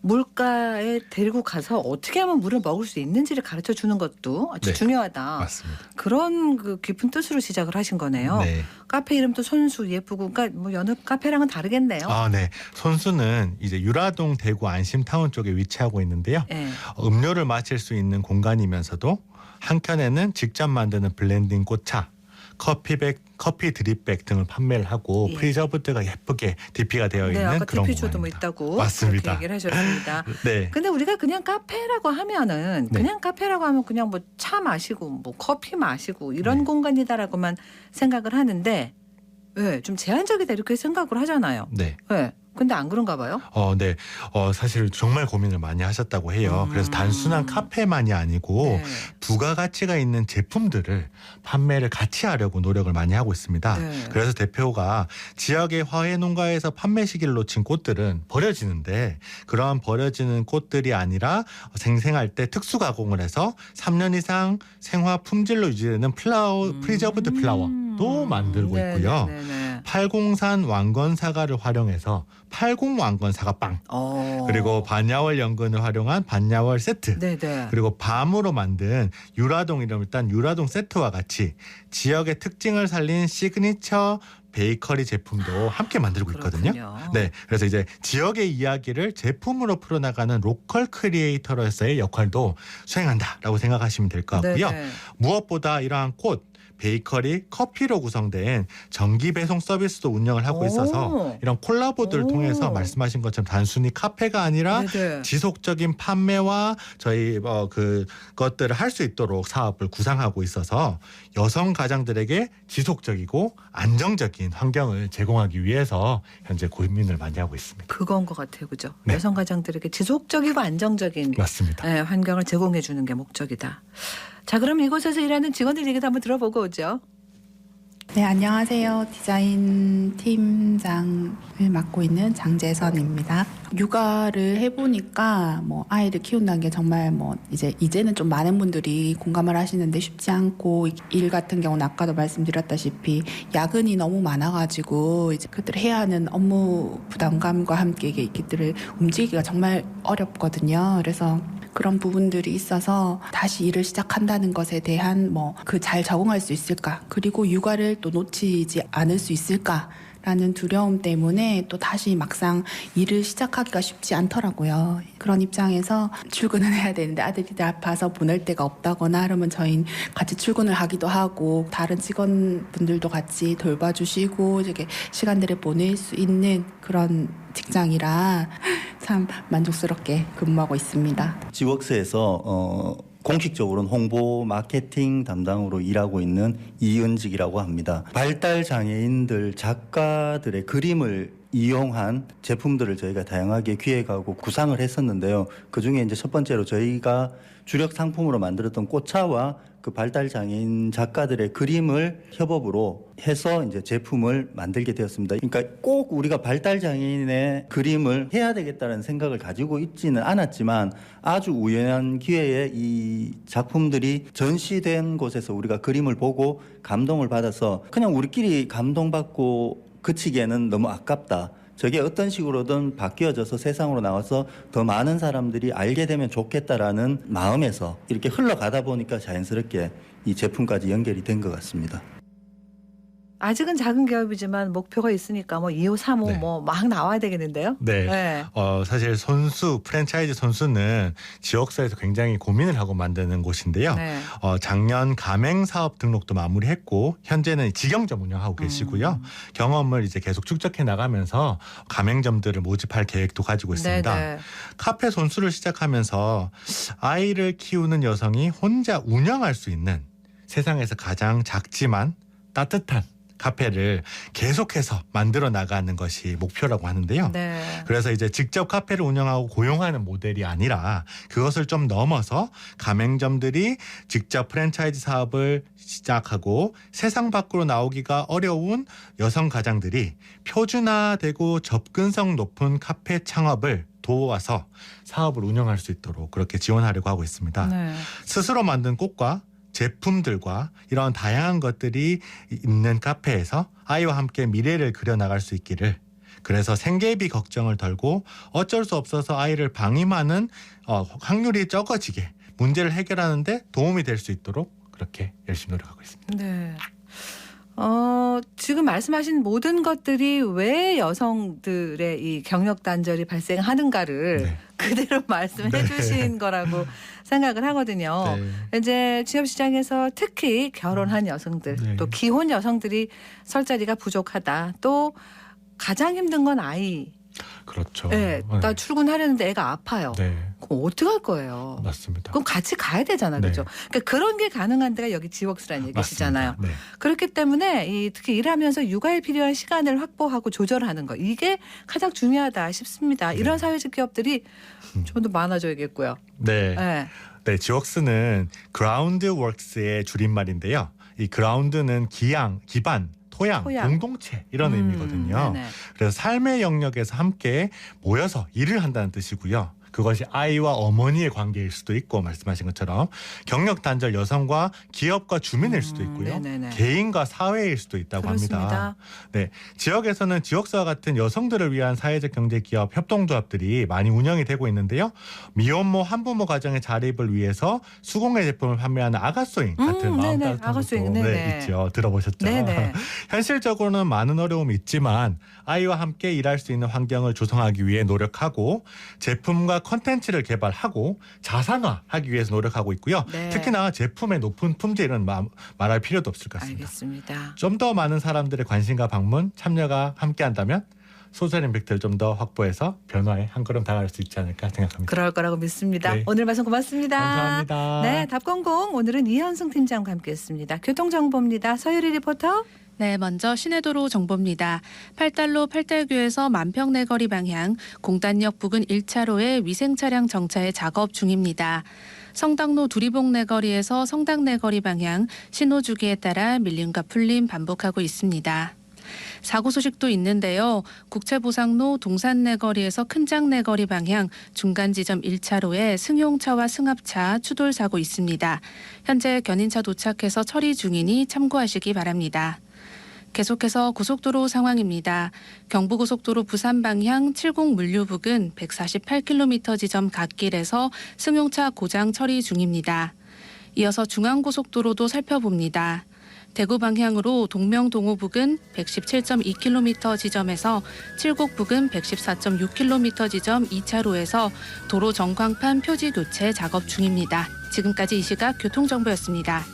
물가에 데리고 가서 어떻게 하면 물을 먹을 수 있는지를 가르쳐 주는 것도 아주 네. 중요하다. 맞습니다. 그런 그 깊은 뜻으로 시작을 하신 거네요. 네. 카페 이름도 손수 예쁘고 그러니까 뭐 여느 카페랑은 다르겠네요. 네. 손수는 이제 유라동 대구 안심타운 쪽에 위치하고 있는데요. 네. 음료를 마실 수 있는 공간이면서도 한켠에는 직접 만드는 블렌딩 꽃차, 커피 드립백 등을 판매를 하고 예. 프리저브드가 예쁘게 DP가 되어 있는 아까 그런 디퓨저도 뭐 공간입니다. 있다고 맞습니다. 그렇게 얘기를 하셨습니다. 네. 근데 우리가 그냥 카페라고 하면은 네. 그냥 카페라고 하면 그냥 뭐 차 마시고 뭐 커피 마시고 이런 네. 공간이다라고만 생각을 하는데 네, 좀 제한적이다 이렇게 생각을 하잖아요. 네. 네. 근데 안 그런가 봐요. 네. 사실 정말 고민을 많이 하셨다고 해요. 그래서 단순한 카페만이 아니고 네. 부가가치가 있는 제품들을 판매를 같이 하려고 노력을 많이 하고 있습니다. 네. 그래서 대표가 지역의 화훼 농가에서 판매 시기를 놓친 꽃들은 버려지는데 그러한 버려지는 꽃들이 아니라 생생할 때 특수 가공을 해서 3년 이상 생화 품질로 유지되는 프리저브드 플라워도 만들고 있고요. 네네네. 팔공산 왕건 사과를 활용해서 팔공 왕건 사과빵 그리고 반야월 연근을 활용한 반야월 세트 네네. 그리고 밤으로 만든 유라동 이름을 딴 유라동 세트와 같이 지역의 특징을 살린 시그니처 베이커리 제품도 함께 만들고 있거든요. 그렇군요. 네, 그래서 이제 지역의 이야기를 제품으로 풀어나가는 로컬 크리에이터로서의 역할도 수행한다라고 생각하시면 될 것 같고요. 네네. 무엇보다 이러한 꽃 베이커리, 커피로 구성된 정기 배송 서비스도 운영을 하고 있어서 이런 콜라보들을 통해서 말씀하신 것처럼 단순히 카페가 아니라 네네. 지속적인 판매와 저희 그것들을 할 수 있도록 사업을 구상하고 있어서 여성 가장들에게 지속적이고 안정적인 환경을 제공하기 위해서 현재 고민을 많이 하고 있습니다. 그건 것 같아요, 그죠? 네. 여성 가장들에게 지속적이고 안정적인 맞습니다. 네, 환경을 제공해 주는 게 목적이다. 자, 그럼 이곳에서 일하는 직원들 얘기도 한번 들어보고 오죠. 네, 안녕하세요. 디자인 팀장을 맡고 있는 장재선입니다. 육아를 해보니까 아이를 키운다는 게 정말 이제는 좀 많은 분들이 공감을 하시는데 쉽지 않고, 일 같은 경우는 아까도 말씀드렸다시피 야근이 너무 많아가지고 이제 그들 해야 하는 업무 부담감과 함께 이들을 움직이기가 정말 어렵거든요. 그래서 그런 부분들이 있어서 다시 일을 시작한다는 것에 대한 그 잘 적응할 수 있을까, 그리고 육아를 또 놓치지 않을 수 있을까라는 두려움 때문에 또 다시 막상 일을 시작하기가 쉽지 않더라고요. 그런 입장에서 출근을 해야 되는데 아들이 아파서 보낼 데가 없다거나 그러면 저희는 같이 출근을 하기도 하고 다른 직원분들도 같이 돌봐주시고 이렇게 시간들을 보낼 수 있는 그런 직장이라 참 만족스럽게 근무하고 있습니다. 지웍스에서 공식적으로는 홍보 마케팅 담당으로 일하고 있는 이은직이라고 합니다. 발달 장애인들 작가들의 그림을 이용한 제품들을 저희가 다양하게 기획하고 구상을 했었는데요. 그중에 이제 첫 번째로 저희가 주력 상품으로 만들었던 꽃차와 그 발달 장애인 작가들의 그림을 협업으로 해서 이제 제품을 만들게 되었습니다. 그러니까 꼭 우리가 발달 장애인의 그림을 해야 되겠다는 생각을 가지고 있지는 않았지만 아주 우연한 기회에 이 작품들이 전시된 곳에서 우리가 그림을 보고 감동을 받아서 그냥 우리끼리 감동받고 그치기에는 너무 아깝다. 저게 어떤 식으로든 바뀌어져서 세상으로 나와서 더 많은 사람들이 알게 되면 좋겠다라는 마음에서 이렇게 흘러가다 보니까 자연스럽게 이 제품까지 연결이 된 것 같습니다. 아직은 작은 기업이지만 목표가 있으니까 2호, 3호 네. 막 나와야 되겠는데요. 네. 네. 사실 프랜차이즈 선수는 지역사에서 굉장히 고민을 하고 만드는 곳인데요. 네. 작년 가맹 사업 등록도 마무리했고 현재는 직영점 운영하고 계시고요. 경험을 이제 계속 축적해 나가면서 가맹점들을 모집할 계획도 가지고 있습니다. 네네. 카페 선수를 시작하면서 아이를 키우는 여성이 혼자 운영할 수 있는 세상에서 가장 작지만 따뜻한 카페를 계속해서 만들어 나가는 것이 목표라고 하는데요. 네. 그래서 이제 직접 카페를 운영하고 고용하는 모델이 아니라 그것을 좀 넘어서 가맹점들이 직접 프랜차이즈 사업을 시작하고 세상 밖으로 나오기가 어려운 여성 가장들이 표준화되고 접근성 높은 카페 창업을 도와서 사업을 운영할 수 있도록 그렇게 지원하려고 하고 있습니다. 네. 스스로 만든 꽃과 제품들과 이런 다양한 것들이 있는 카페에서 아이와 함께 미래를 그려나갈 수 있기를, 그래서 생계비 걱정을 덜고 어쩔 수 없어서 아이를 방임하는 확률이 적어지게 문제를 해결하는데 도움이 될 수 있도록 그렇게 열심히 노력하고 있습니다. 네. 지금 말씀하신 모든 것들이 왜 여성들의 이 경력 단절이 발생하는가를 네. 그대로 말씀해 네. 주신 거라고 생각을 하거든요. 네. 이제 취업 시장에서 특히 결혼한 여성들, 네. 또 기혼 여성들이 설 자리가 부족하다. 또 가장 힘든 건 아이. 그렇죠. 네, 나 출근하려는데 애가 아파요. 네. 그럼 어떻게 할 거예요? 맞습니다. 그럼 같이 가야 되잖아, 네. 그렇죠? 그러니까 그런 게 가능한 데가 여기 지웍스라는 얘기시잖아요. 맞습니다. 네. 그렇기 때문에 특히 일하면서 육아에 필요한 시간을 확보하고 조절하는 거, 이게 가장 중요하다 싶습니다. 이런 사회적 기업들이 좀 더 많아져야겠고요. 네. 네. 네, 지웍스는 그라운드웍스의 줄임말인데요. 이 그라운드는 기반, 토양, 공동체 이런 의미거든요. 네네. 그래서 삶의 영역에서 함께 모여서 일을 한다는 뜻이고요. 그것이 아이와 어머니의 관계일 수도 있고 말씀하신 것처럼 경력 단절 여성과 기업과 주민일 수도 있고요. 네네네. 개인과 사회일 수도 있다고 그렇습니다. 합니다. 네, 지역에서는 지역사와 같은 여성들을 위한 사회적 경제 기업 협동조합들이 많이 운영이 되고 있는데요. 미혼모 한부모 가정의 자립을 위해서 수공예 제품을 판매하는 아가소잉 같은 마음 네네. 따뜻한 아가소잉, 것도 네네. 있죠. 들어보셨죠? 네네. 현실적으로는 많은 어려움이 있지만 아이와 함께 일할 수 있는 환경을 조성하기 위해 노력하고 제품과 콘텐츠를 개발하고 자산화하기 위해서 노력하고 있고요. 네. 특히나 제품의 높은 품질은 말할 필요도 없을 것 같습니다. 알겠습니다. 좀 더 많은 사람들의 관심과 방문, 참여가 함께한다면 소셜 임팩트를 좀 더 확보해서 변화에 한 걸음 다가갈 수 있지 않을까 생각합니다. 그럴 거라고 믿습니다. 네. 오늘 말씀 고맙습니다. 감사합니다. 네, 답공공 오늘은 이현승 팀장과 함께했습니다. 교통정보입니다. 서유리 리포터. 네, 먼저 시내도로 정보입니다. 팔달로 팔달교에서 만평내거리 방향 공단역 부근 1차로에 위생차량 정차에 작업 중입니다. 성당로 두리봉내거리에서 성당내거리 방향 신호주기에 따라 밀림과 풀림 반복하고 있습니다. 사고 소식도 있는데요. 국채보상로 동산내거리에서 큰장내거리 방향 중간 지점 1차로에 승용차와 승합차 추돌 사고 있습니다. 현재 견인차 도착해서 처리 중이니 참고하시기 바랍니다. 계속해서 고속도로 상황입니다. 경부고속도로 부산 방향 70 물류 부근 148km 지점 갓길에서 승용차 고장 처리 중입니다. 이어서 중앙고속도로도 살펴봅니다. 대구 방향으로 동명동호 부근 117.2km 지점에서 칠곡 부근 114.6km 지점 2차로에서 도로 전광판 표지 교체 작업 중입니다. 지금까지 이 시각 교통정보였습니다.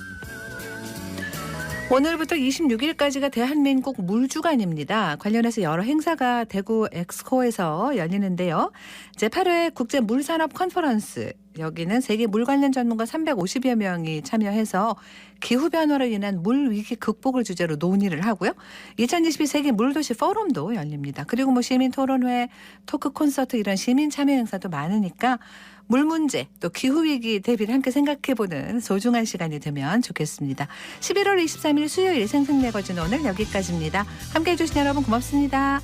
오늘부터 26일까지가 대한민국 물주간입니다. 관련해서 여러 행사가 대구 엑스코에서 열리는데요. 제8회 국제 물산업 컨퍼런스, 여기는 세계 물 관련 전문가 350여 명이 참여해서 기후변화로 인한 물 위기 극복을 주제로 논의를 하고요. 2022 세계 물도시 포럼도 열립니다. 그리고 시민 토론회, 토크 콘서트 이런 시민 참여 행사도 많으니까 물 문제 또 기후 위기 대비를 함께 생각해보는 소중한 시간이 되면 좋겠습니다. 11월 23일 수요일 생생매거진 오늘 여기까지입니다. 함께해 주신 여러분 고맙습니다.